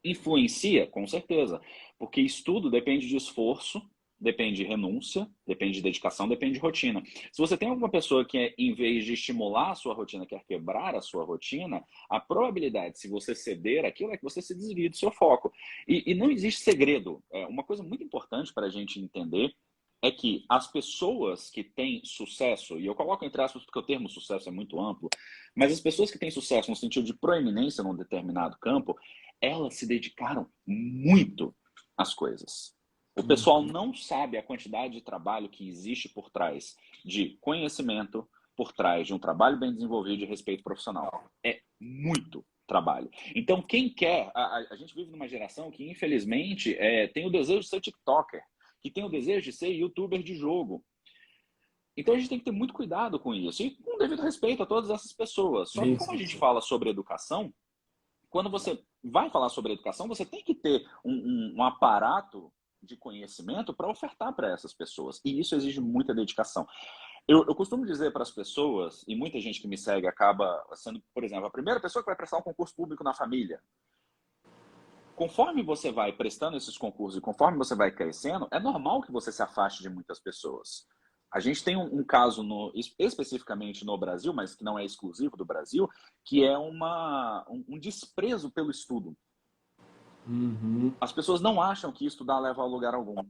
Influencia? Com certeza. Porque estudo depende de esforço, depende de renúncia, depende de dedicação, depende de rotina. Se você tem alguma pessoa que, em vez de estimular a sua rotina, quer quebrar a sua rotina, a probabilidade, se você ceder aquilo, é que você se desvie do seu foco. E não existe segredo. Uma coisa muito importante para a gente entender é que as pessoas que têm sucesso, e eu coloco entre aspas porque o termo sucesso é muito amplo, mas as pessoas que têm sucesso no sentido de proeminência num determinado campo, elas se dedicaram muito às coisas. O pessoal não sabe a quantidade de trabalho que existe por trás de conhecimento, por trás de um trabalho bem desenvolvido de respeito profissional. É muito trabalho. Então, quem quer... A gente vive numa geração que, infelizmente, tem o desejo de ser TikToker, que tem o desejo de ser youtuber de jogo. Então a gente tem que ter muito cuidado com isso. E com devido respeito a todas essas pessoas. Só que como a gente fala sobre educação, quando você vai falar sobre educação, você tem que ter um aparato de conhecimento para ofertar para essas pessoas. E isso exige muita dedicação. Eu costumo dizer para as pessoas, e muita gente que me segue acaba sendo, por exemplo, a primeira pessoa que vai prestar um concurso público na família. Conforme você vai prestando esses concursos e conforme você vai crescendo, é normal que você se afaste de muitas pessoas. A gente tem um caso especificamente no Brasil, mas que não é exclusivo do Brasil, que é um desprezo pelo estudo. As pessoas não acham que estudar leva a lugar algum.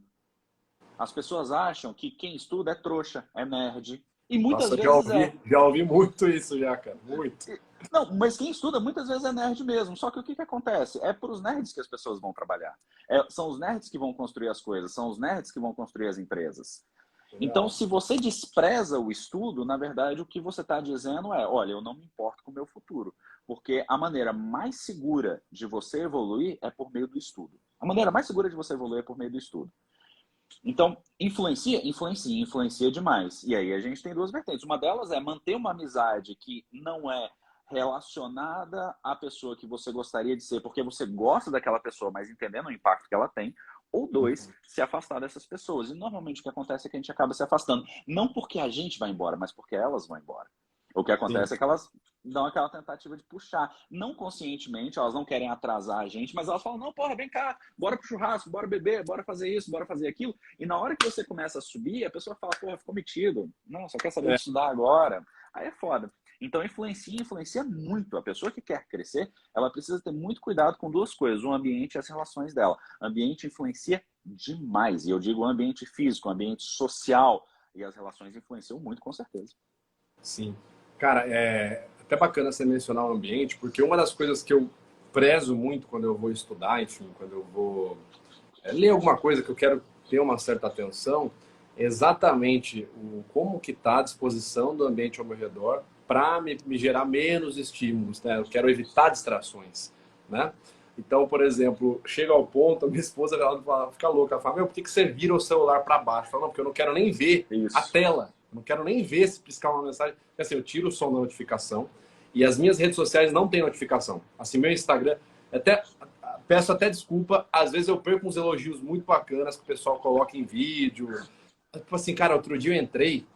As pessoas acham que quem estuda é trouxa, é nerd. E muitas vezes já ouvi muito isso já, cara. Muito. Não, mas quem estuda muitas vezes é nerd mesmo. Só que o que acontece? É para os nerds que as pessoas vão trabalhar. São os nerds que vão construir as coisas, são os nerds que vão construir as empresas. Então, se você despreza o estudo, na verdade, o que você está dizendo é, olha, eu não me importo com o meu futuro. Porque a maneira mais segura de você evoluir é por meio do estudo. A maneira mais segura de você evoluir é por meio do estudo. Então, influencia demais. E aí a gente tem duas vertentes. Uma delas é manter uma amizade que não é relacionada à pessoa que você gostaria de ser, porque você gosta daquela pessoa, mas entendendo o impacto que ela tem. Ou dois, se afastar dessas pessoas. E normalmente o que acontece é que a gente acaba se afastando. Não porque a gente vai embora, mas porque elas vão embora. O que acontece é que elas dão aquela tentativa de puxar. Não conscientemente, elas não querem atrasar a gente, mas elas falam, não, porra, vem cá, bora pro churrasco, bora beber, bora fazer isso, bora fazer aquilo. E na hora que você começa a subir, a pessoa fala, porra, ficou metido. Não, só quer saber de estudar agora. Aí é foda. Então influencia muito. A pessoa que quer crescer, ela precisa ter muito cuidado com duas coisas, o ambiente e as relações dela. O ambiente influencia demais. E eu digo o ambiente físico, o ambiente social. E as relações influenciam muito, com certeza. Sim. Cara, é até bacana você mencionar o ambiente, porque uma das coisas que eu prezo muito quando eu vou estudar, enfim, quando eu vou ler alguma coisa que eu quero ter uma certa atenção, é exatamente como que está a disposição do ambiente ao meu redor para me gerar menos estímulos, né? Eu quero evitar distrações, né? Então, por exemplo, chega ao ponto, a minha esposa ela fica louca, ela fala, meu, por que você vira o celular para baixo? Eu falo, não, porque eu não quero nem ver a tela. Não quero nem ver se piscar uma mensagem. Porque, assim, eu tiro o som da notificação e as minhas redes sociais não têm notificação. Assim, meu Instagram... Peço até desculpa, às vezes eu perco uns elogios muito bacanas que o pessoal coloca em vídeo. Tipo assim, cara, outro dia eu entrei...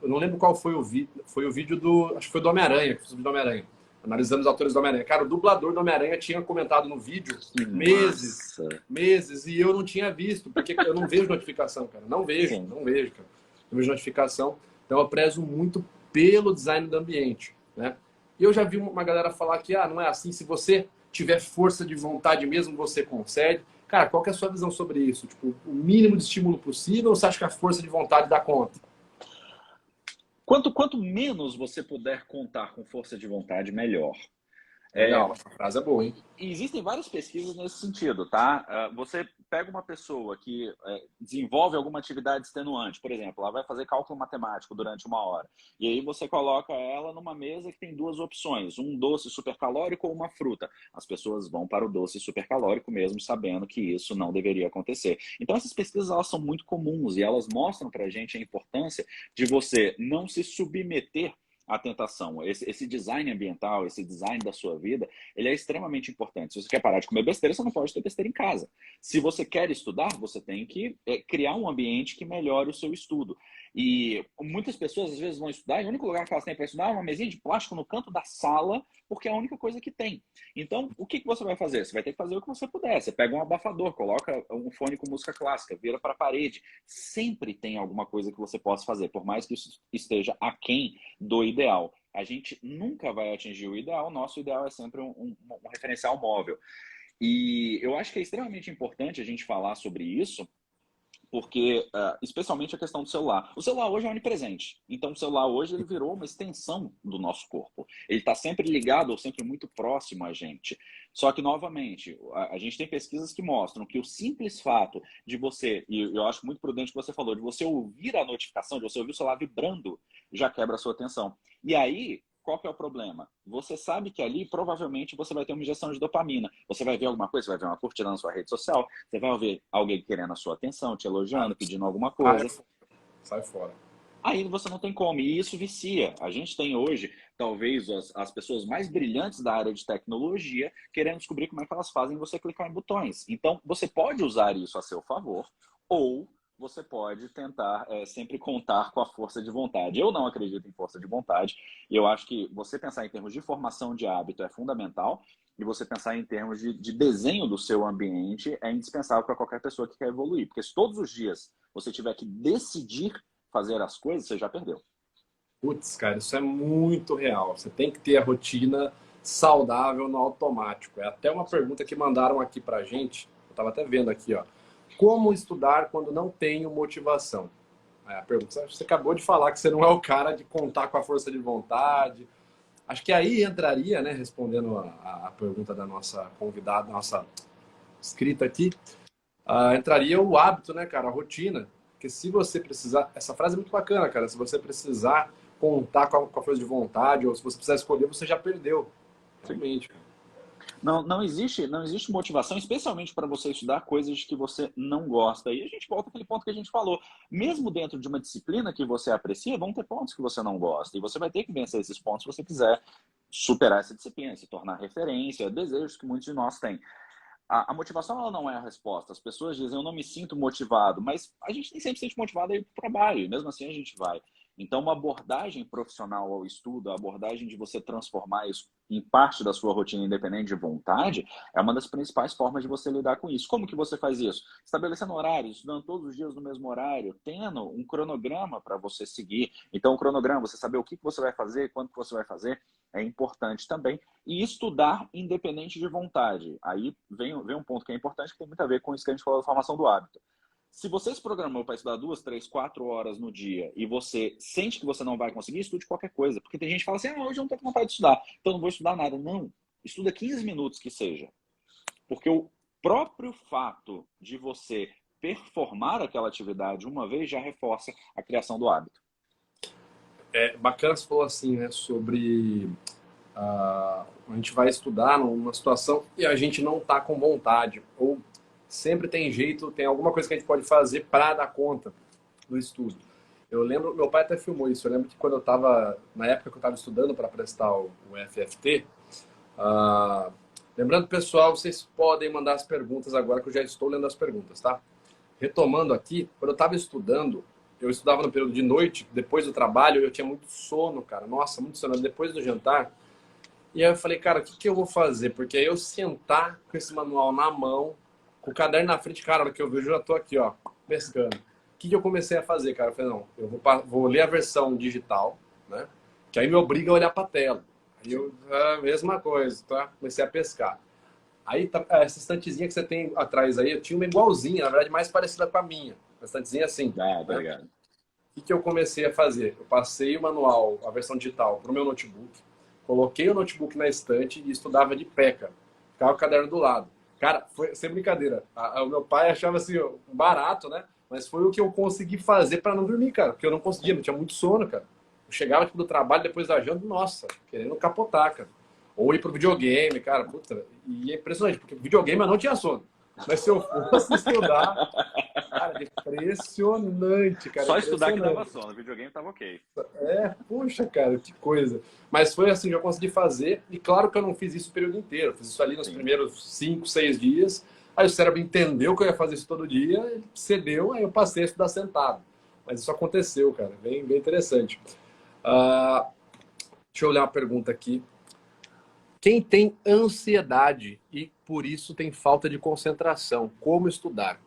eu não lembro qual foi o vídeo. Foi o vídeo do... Acho que foi do Homem-Aranha, que fiz o vídeo do Homem-Aranha. Analisando os atores do Homem-Aranha. Cara, o dublador do Homem-Aranha tinha comentado no vídeo meses, e eu não tinha visto, porque eu não vejo notificação, cara. Não vejo, cara. Não vejo notificação. Então eu prezo muito pelo design do ambiente, né? E eu já vi uma galera falar que, não é assim, se você tiver força de vontade mesmo, você consegue. Cara, qual que é a sua visão sobre isso? Tipo, o mínimo de estímulo possível ou você acha que a força de vontade dá conta? Quanto menos você puder contar com força de vontade, melhor. Legal, essa frase é boa, hein? E existem várias pesquisas nesse sentido, tá? Você pega uma pessoa que desenvolve alguma atividade extenuante, por exemplo, ela vai fazer cálculo matemático durante 1 hora, e aí você coloca ela numa mesa que tem duas opções, um doce supercalórico ou uma fruta. As pessoas vão para o doce supercalórico mesmo sabendo que isso não deveria acontecer. Então essas pesquisas elas são muito comuns e elas mostram para a gente a importância de você não se submeter à tentação. Esse design ambiental, esse design da sua vida, ele é extremamente importante. Se você quer parar de comer besteira, você não pode ter besteira em casa. Se você quer estudar, você tem que criar um ambiente que melhore o seu estudo. E muitas pessoas, às vezes, vão estudar e o único lugar que elas têm para estudar é uma mesinha de plástico no canto da sala, porque é a única coisa que tem. Então, o que você vai fazer? Você vai ter que fazer o que você puder. Você pega um abafador, coloca um fone com música clássica, vira para a parede. Sempre tem alguma coisa que você possa fazer, por mais que isso esteja aquém do ideal. A gente nunca vai atingir o ideal, nosso ideal é sempre um referencial móvel. E eu acho que é extremamente importante a gente falar sobre isso, porque, especialmente a questão do celular. O celular hoje é onipresente. Então, o celular hoje ele virou uma extensão do nosso corpo. Ele está sempre ligado ou sempre muito próximo a gente. Só que, novamente, a gente tem pesquisas que mostram que o simples fato de você, e eu acho muito prudente o que você falou, de você ouvir a notificação, de você ouvir o celular vibrando, já quebra a sua atenção. E aí, qual que é o problema? Você sabe que ali provavelmente você vai ter uma injeção de dopamina. Você vai ver alguma coisa, você vai ver uma curtida na sua rede social, você vai ver alguém querendo a sua atenção, te elogiando, pedindo alguma coisa. Sai fora. Aí você não tem como, e isso vicia. A gente tem hoje, talvez, as pessoas mais brilhantes da área de tecnologia querendo descobrir como é que elas fazem você clicar em botões. Então, você pode usar isso a seu favor, ou você pode tentar sempre contar com a força de vontade. Eu não acredito em força de vontade, e eu acho que você pensar em termos de formação de hábito é fundamental, e você pensar em termos de desenho do seu ambiente é indispensável para qualquer pessoa que quer evoluir. Porque se todos os dias você tiver que decidir fazer as coisas, você já perdeu. Putz, cara, isso é muito real. Você tem que ter a rotina saudável no automático. É até uma pergunta que mandaram aqui pra gente. Eu tava até vendo aqui, ó. Como estudar quando não tenho motivação? É a pergunta. Você acabou de falar que você não é o cara de contar com a força de vontade. Acho que aí entraria, né, respondendo a pergunta da nossa convidada, nossa escrita aqui, entraria o hábito, né, cara, a rotina. Porque se você precisar, essa frase é muito bacana, cara, se você precisar contar com a força de vontade, ou se você precisar escolher, você já perdeu. Realmente, cara. Não existe motivação, especialmente para você estudar coisas que você não gosta. E a gente volta àquele ponto que a gente falou. Mesmo dentro de uma disciplina que você aprecia, vão ter pontos que você não gosta. E você vai ter que vencer esses pontos se você quiser superar essa disciplina, se tornar referência, desejos que muitos de nós têm. A motivação ela não é a resposta. As pessoas dizem, eu não me sinto motivado, mas a gente nem sempre se sente motivado a ir para o trabalho, e mesmo assim a gente vai. Então, uma abordagem profissional ao estudo, a abordagem de você transformar isso em parte da sua rotina independente de vontade, é uma das principais formas de você lidar com isso. Como que você faz isso? Estabelecendo horários, estudando todos os dias no mesmo horário, tendo um cronograma para você seguir. Então, o cronograma, você saber o que você vai fazer, quando que você vai fazer, é importante também. E estudar independente de vontade. Aí vem um ponto que é importante, que tem muito a ver com isso que a gente falou da formação do hábito. Se você se programou para estudar 2, 3, 4 horas no dia e você sente que você não vai conseguir, estude qualquer coisa. Porque tem gente que fala assim, hoje eu não tô com vontade de estudar, então não vou estudar nada. Não, estuda 15 minutos que seja. Porque o próprio fato de você performar aquela atividade uma vez já reforça a criação do hábito. É bacana você falou assim, né, sobre a gente vai estudar numa situação e a gente não tá com vontade, ou sempre tem jeito, tem alguma coisa que a gente pode fazer para dar conta do estudo. Eu lembro, meu pai até filmou isso, eu lembro que quando eu estava, na época que eu estava estudando para prestar o FFT, lembrando, pessoal, vocês podem mandar as perguntas agora que eu já estou lendo as perguntas, tá? Retomando aqui, quando eu estava estudando, eu estudava no período de noite, depois do trabalho, eu tinha muito sono, cara, nossa, muito sono, depois do jantar. E aí eu falei, cara, o que eu vou fazer? Porque aí eu sentar com esse manual na mão, com o caderno na frente, cara, a hora que eu vejo, eu já tô aqui, ó, pescando. O que eu comecei a fazer, cara? Eu falei, não, eu vou ler a versão digital, né? Que aí me obriga a olhar pra tela. Aí eu, mesma coisa, tá? Comecei a pescar. Aí, essa estantezinha que você tem atrás aí, eu tinha uma igualzinha, na verdade, mais parecida com a minha. Uma estantezinha assim. Obrigado. O que eu comecei a fazer? Eu passei o manual, a versão digital, pro meu notebook, Coloquei o notebook na estante e estudava de pé, cara. Ficava o caderno do lado. Cara, foi sem brincadeira. O meu pai achava assim, barato, né? Mas foi o que eu consegui fazer para não dormir, cara. Porque eu não conseguia, não tinha muito sono, cara. Eu chegava tipo, do trabalho depois da janta, nossa, querendo capotar, cara. Ou ir pro videogame, cara. Puta, e é impressionante, porque videogame eu não tinha sono. Mas se eu fosse estudar, cara, impressionante, cara, Só estudar que dava impressionante. sono, o videogame tava ok. Puxa, cara, que coisa. Mas foi assim, já consegui fazer. E claro que eu não fiz isso o período inteiro. Eu fiz isso ali nos Sim. primeiros 5, 6 dias. Aí o cérebro entendeu que eu ia fazer isso todo dia, ele cedeu, aí eu passei a estudar sentado. Mas isso aconteceu, cara. Bem, bem interessante. Ah, deixa eu olhar uma pergunta aqui. Quem tem ansiedade e por isso tem falta de concentração, como estudar?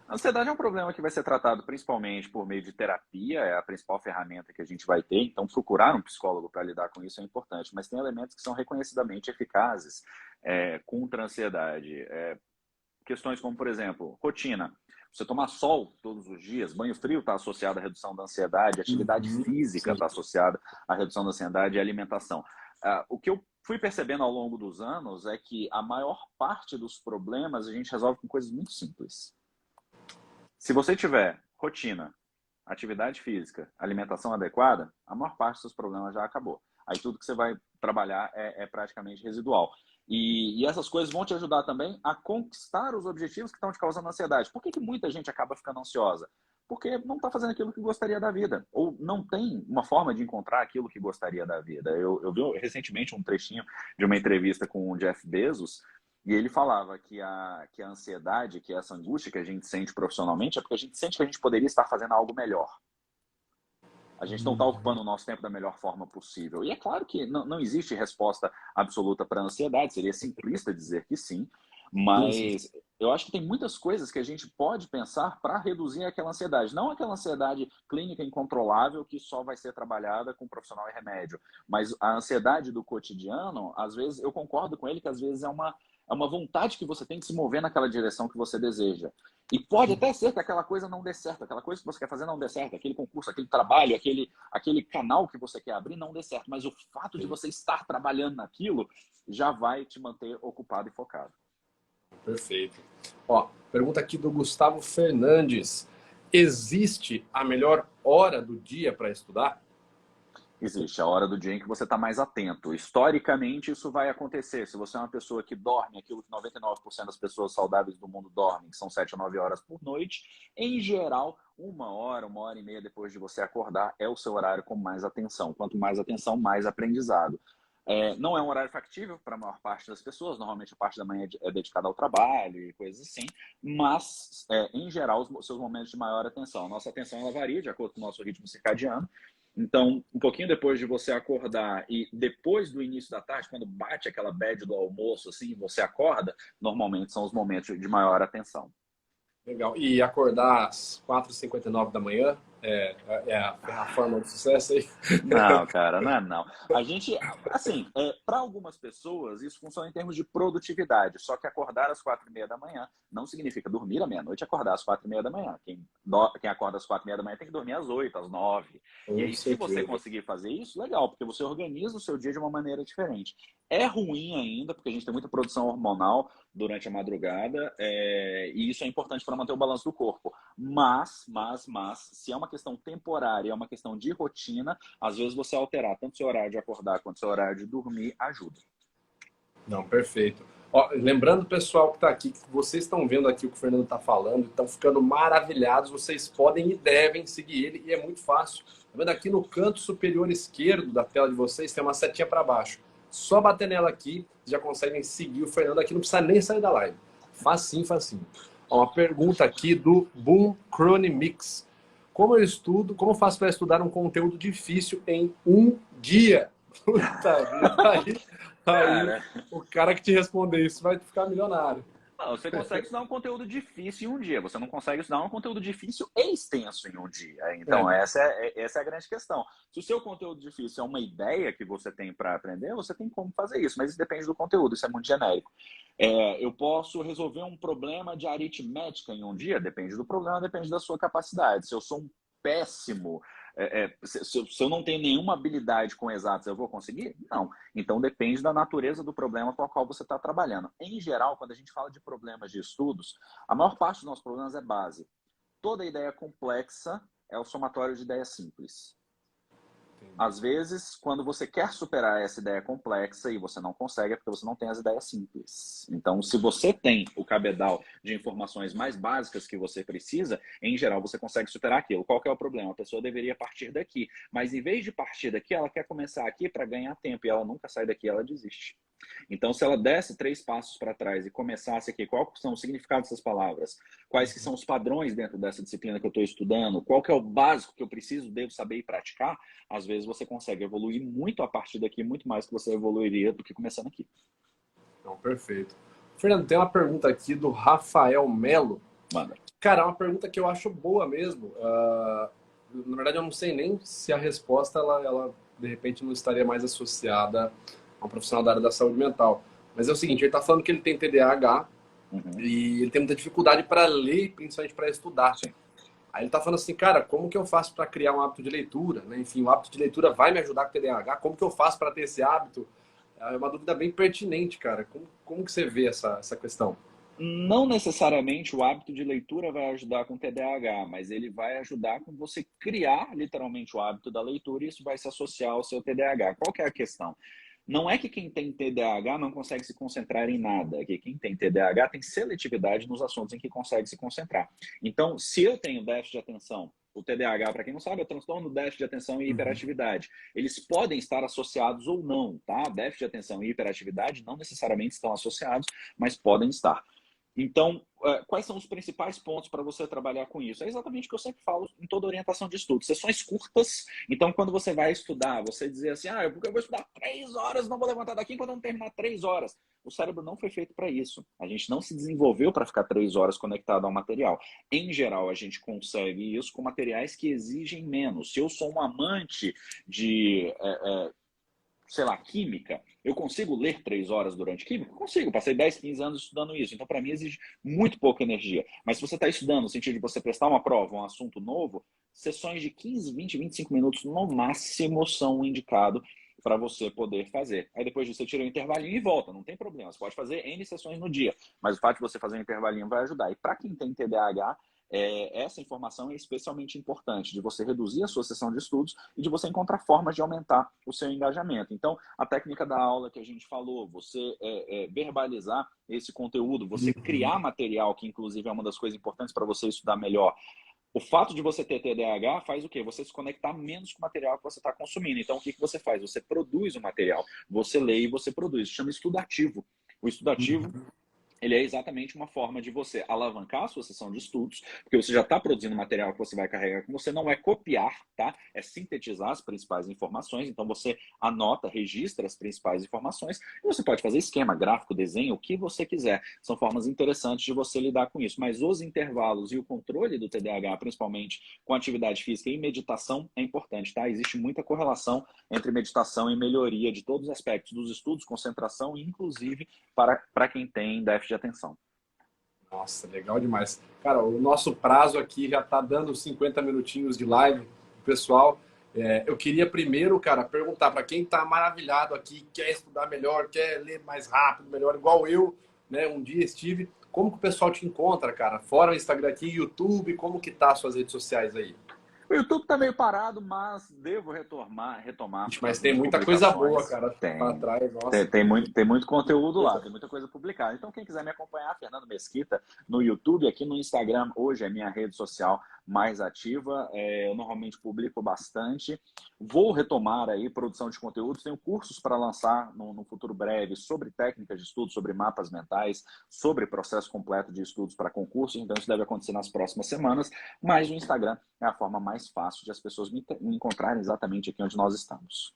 A ansiedade é um problema que vai ser tratado principalmente por meio de terapia, é a principal ferramenta que a gente vai ter, então procurar um psicólogo para lidar com isso é importante, mas tem elementos que são reconhecidamente eficazes contra a ansiedade. Questões como, por exemplo, rotina. Você tomar sol todos os dias, banho frio está associado à redução da ansiedade, atividade Uhum, física sim. está associada à redução da ansiedade e alimentação. O que eu fui percebendo ao longo dos anos é que a maior parte dos problemas a gente resolve com coisas muito simples. Se você tiver rotina, atividade física, alimentação adequada, a maior parte dos seus problemas já acabou. Aí tudo que você vai trabalhar é praticamente residual. E essas coisas vão te ajudar também a conquistar os objetivos que estão te causando ansiedade. Por que muita gente acaba ficando ansiosa? Porque não está fazendo aquilo que gostaria da vida, ou não tem uma forma de encontrar aquilo que gostaria da vida. Eu vi recentemente um trechinho de uma entrevista com o Jeff Bezos, e ele falava que a ansiedade, que essa angústia que a gente sente profissionalmente, é porque a gente sente que a gente poderia estar fazendo algo melhor. A gente não está ocupando o nosso tempo da melhor forma possível. E é claro que não existe resposta absoluta para a ansiedade, seria simplista dizer que sim, Sim, sim. mas eu acho que tem muitas coisas que a gente pode pensar para reduzir aquela ansiedade. Não aquela ansiedade clínica incontrolável que só vai ser trabalhada com profissional e remédio, mas a ansiedade do cotidiano, às vezes, eu concordo com ele que às vezes é uma vontade que você tem de se mover naquela direção que você deseja. E pode até ser que aquela coisa não dê certo, aquela coisa que você quer fazer não dê certo, aquele concurso, aquele trabalho, aquele canal que você quer abrir não dê certo, mas o fato de Sim, você estar trabalhando naquilo já vai te manter ocupado e focado. perfeito. Ó, pergunta aqui do Gustavo Fernandes. Existe a melhor hora do dia para estudar? Existe a hora do dia em que você está mais atento. Historicamente, isso vai acontecer. Se você é uma pessoa que dorme aquilo que 99% das pessoas saudáveis do mundo dormem, que são 7 a 9 horas por noite, em geral, uma hora e meia depois de você acordar é o seu horário com mais atenção. Quanto mais atenção, mais aprendizado. Não é um horário factível para a maior parte das pessoas, normalmente a parte da manhã é dedicada ao trabalho e coisas assim, mas, em geral, os seus momentos de maior atenção. A nossa atenção ela varia de acordo com o nosso ritmo circadiano, então, um pouquinho depois de você acordar e depois do início da tarde, quando bate aquela bad do almoço, assim, você acorda, normalmente são os momentos de maior atenção. Legal. E acordar às 4h59 da manhã é a forma de sucesso aí? Não, cara, não é não. A gente, assim, para algumas pessoas isso funciona em termos de produtividade, só que acordar às 4h30 da manhã não significa dormir à meia-noite e acordar às 4h30 da manhã. Quem acorda às 4h30 da manhã tem que dormir às 8, às 9. E Com aí, se você certeza. conseguir fazer isso, legal, porque você organiza o seu dia de uma maneira diferente. É ruim ainda, porque a gente tem muita produção hormonal durante a madrugada, e isso é importante para manter o balanço do corpo. Mas, se é uma questão temporária, é uma questão de rotina, às vezes você alterar tanto seu horário de acordar quanto seu horário de dormir ajuda. Não, perfeito. Ó, lembrando, pessoal que está aqui, que vocês estão vendo aqui o que o Fernando está falando, estão ficando maravilhados, vocês podem e devem seguir ele, e é muito fácil. Tá vendo aqui no canto superior esquerdo da tela de vocês, tem uma setinha para baixo. Só bater nela aqui, já conseguem seguir o Fernando aqui, não precisa nem sair da live. Facinho, facinho. Ó, uma pergunta aqui do Boom Chronimix. Como eu estudo, como eu faço para estudar um conteúdo difícil em um dia? Puta vida, aí Cara, o cara que te responder isso vai ficar milionário. não, você consegue estudar um conteúdo difícil em um dia, você não consegue estudar um conteúdo difícil e extenso em um dia. Então, É, essa é a grande questão. Se o seu conteúdo difícil é uma ideia que você tem para aprender, você tem como fazer isso, mas isso depende do conteúdo, isso é muito genérico. Eu posso resolver um problema de aritmética em um dia? Depende do problema, depende da sua capacidade. Se eu sou um péssimo Se eu não tenho nenhuma habilidade com exatos, eu vou conseguir? Não. Então depende da natureza do problema com o qual você está trabalhando. Em geral, quando a gente fala de problemas de estudos, a maior parte dos nossos problemas é base. Toda ideia complexa é o somatório de ideias simples. Às vezes, quando você quer superar essa ideia complexa e você não consegue, é porque você não tem as ideias simples. Então, se você tem o cabedal de informações mais básicas que você precisa, em geral, você consegue superar aquilo. Qual que é o problema? A pessoa deveria partir daqui. Mas, em vez de partir daqui, ela quer começar aqui para ganhar tempo. E ela nunca sai daqui, ela desiste. Então, se ela desse 3 passos para trás e começasse aqui, qual são os significados dessas palavras? Quais que são os padrões dentro dessa disciplina que eu estou estudando? Qual que é o básico que eu preciso, devo saber e praticar? Às vezes você consegue evoluir muito a partir daqui, muito mais que você evoluiria do que começando aqui. Então, perfeito. Fernando, tem uma pergunta aqui do Rafael Melo. Manda. Cara, é uma pergunta que eu acho boa mesmo. Na verdade, eu não sei nem se a resposta, ela de repente, não estaria mais associada a um profissional da área da saúde mental. Mas é o seguinte, ele está falando que ele tem TDAH e ele tem muita dificuldade para ler, principalmente para estudar. Sim. Aí ele está falando assim, cara, como que eu faço para criar um hábito de leitura? Né? Enfim, o hábito de leitura vai me ajudar com o TDAH? Como que eu faço para ter esse hábito? É uma dúvida bem pertinente, cara. Como que você vê essa questão? Não necessariamente o hábito de leitura vai ajudar com TDAH, mas ele vai ajudar com você criar literalmente o hábito da leitura e isso vai se associar ao seu TDAH. Qual que é a questão? Não é que quem tem TDAH não consegue se concentrar em nada, que quem tem TDAH tem seletividade nos assuntos em que consegue se concentrar. Então, se eu tenho déficit de atenção, o TDAH, para quem não sabe, é transtorno, déficit de atenção e hiperatividade. Eles podem estar associados ou não, tá? Déficit de atenção e hiperatividade não necessariamente estão associados, mas podem estar. Então, quais são os principais pontos para você trabalhar com isso? É exatamente o que eu sempre falo em toda orientação de estudo. Sessões curtas. Então, quando você vai estudar, você dizer assim, eu vou estudar 3 horas, não vou levantar daqui enquanto eu não terminar 3 horas. O cérebro não foi feito para isso. A gente não se desenvolveu para ficar 3 horas conectado ao material. Em geral, a gente consegue isso com materiais que exigem menos. Se eu sou um amante de... sei lá, química, eu consigo ler 3 horas durante química? Consigo, passei 10, 15 anos estudando isso. Então, para mim, exige muito pouca energia. Mas se você está estudando no sentido de você prestar uma prova, um assunto novo, sessões de 15, 20, 25 minutos no máximo são indicado para você poder fazer. Aí depois você tira o intervalinho e volta, não tem problema. Você pode fazer N sessões no dia, mas o fato de você fazer um intervalinho vai ajudar. E para quem tem TDAH, essa informação é especialmente importante, de você reduzir a sua sessão de estudos e de você encontrar formas de aumentar o seu engajamento. Então, a técnica da aula que a gente falou, você verbalizar esse conteúdo, você criar material, que inclusive é uma das coisas importantes para você estudar melhor. O fato de você ter TDAH faz o quê? Você se conectar menos com o material que você está consumindo. Então, o que você faz? Você produz o material, você lê e você produz. Isso chama estudo ativo. O estudo ativo... ele é exatamente uma forma de você alavancar a sua sessão de estudos, porque você já está produzindo material que você vai carregar com você, não é copiar, tá? É sintetizar as principais informações, então você anota, registra as principais informações, e você pode fazer esquema, gráfico, desenho, o que você quiser. São formas interessantes de você lidar com isso, mas os intervalos e o controle do TDAH, principalmente com atividade física e meditação, é importante, tá? Existe muita correlação entre meditação e melhoria de todos os aspectos dos estudos, concentração e, inclusive, para quem tem déficit de atenção. Nossa, legal demais. Cara, o nosso prazo aqui já tá dando 50 minutinhos de live, pessoal. Eu queria primeiro, cara, perguntar para quem tá maravilhado aqui, quer estudar melhor, quer ler mais rápido, melhor, igual eu, né? Um dia estive. Como que o pessoal te encontra, cara? Fora o Instagram aqui, YouTube, como que tá as suas redes sociais aí? O YouTube tá meio parado, mas devo retomar. Mas tem muita coisa boa, cara, para trás. Nossa. Tem muito conteúdo lá, tem muita coisa publicada. Então, quem quiser me acompanhar, Fernando Mesquita, no YouTube, aqui no Instagram, hoje é minha rede social mais ativa. Eu normalmente publico bastante. Vou retomar aí produção de conteúdos. Tenho cursos para lançar no futuro breve sobre técnicas de estudo, sobre mapas mentais, sobre processo completo de estudos para concursos. Então, isso deve acontecer nas próximas semanas. Mas o Instagram é a forma mais fácil de as pessoas me encontrarem exatamente aqui onde nós estamos.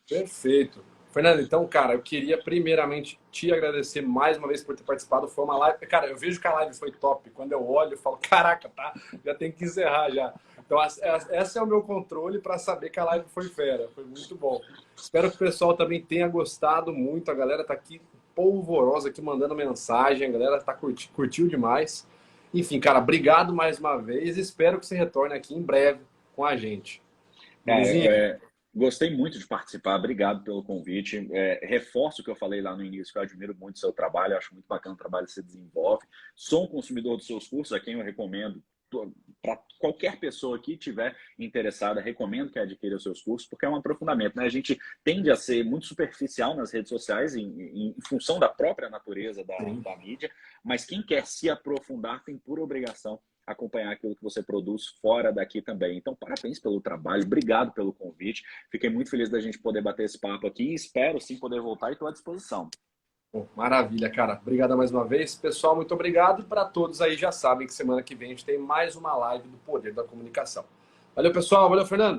Perfeito. Fernando, então, cara, eu queria primeiramente te agradecer mais uma vez por ter participado. Foi uma live... Cara, eu vejo que a live foi top. Quando eu olho, eu falo, caraca, tá? Já tem que encerrar já. Então, esse é o meu controle para saber que a live foi fera. Foi muito bom. Espero que o pessoal também tenha gostado muito. A galera tá aqui polvorosa, aqui mandando mensagem. A galera tá curtiu demais. Enfim, cara, obrigado mais uma vez. Espero que você retorne aqui em breve com a gente. Belezinha? Gostei muito de participar, obrigado pelo convite. Reforço o que eu falei lá no início, que eu admiro muito o seu trabalho, acho muito bacana o trabalho que você desenvolve. Sou um consumidor dos seus cursos, a quem eu recomendo. Para qualquer pessoa que estiver interessada, recomendo que adquira os seus cursos, porque é um aprofundamento, né? A gente tende a ser muito superficial nas redes sociais, em função da própria natureza Sim. da mídia, mas quem quer se aprofundar tem por obrigação acompanhar aquilo que você produz fora daqui também. Então, parabéns pelo trabalho, obrigado pelo convite. Fiquei muito feliz da gente poder bater esse papo aqui e espero sim poder voltar e estou à disposição. Bom, maravilha, cara. Obrigado mais uma vez. Pessoal, muito obrigado. E para todos aí já sabem que semana que vem a gente tem mais uma live do Poder da Comunicação. Valeu, pessoal. Valeu, Fernando.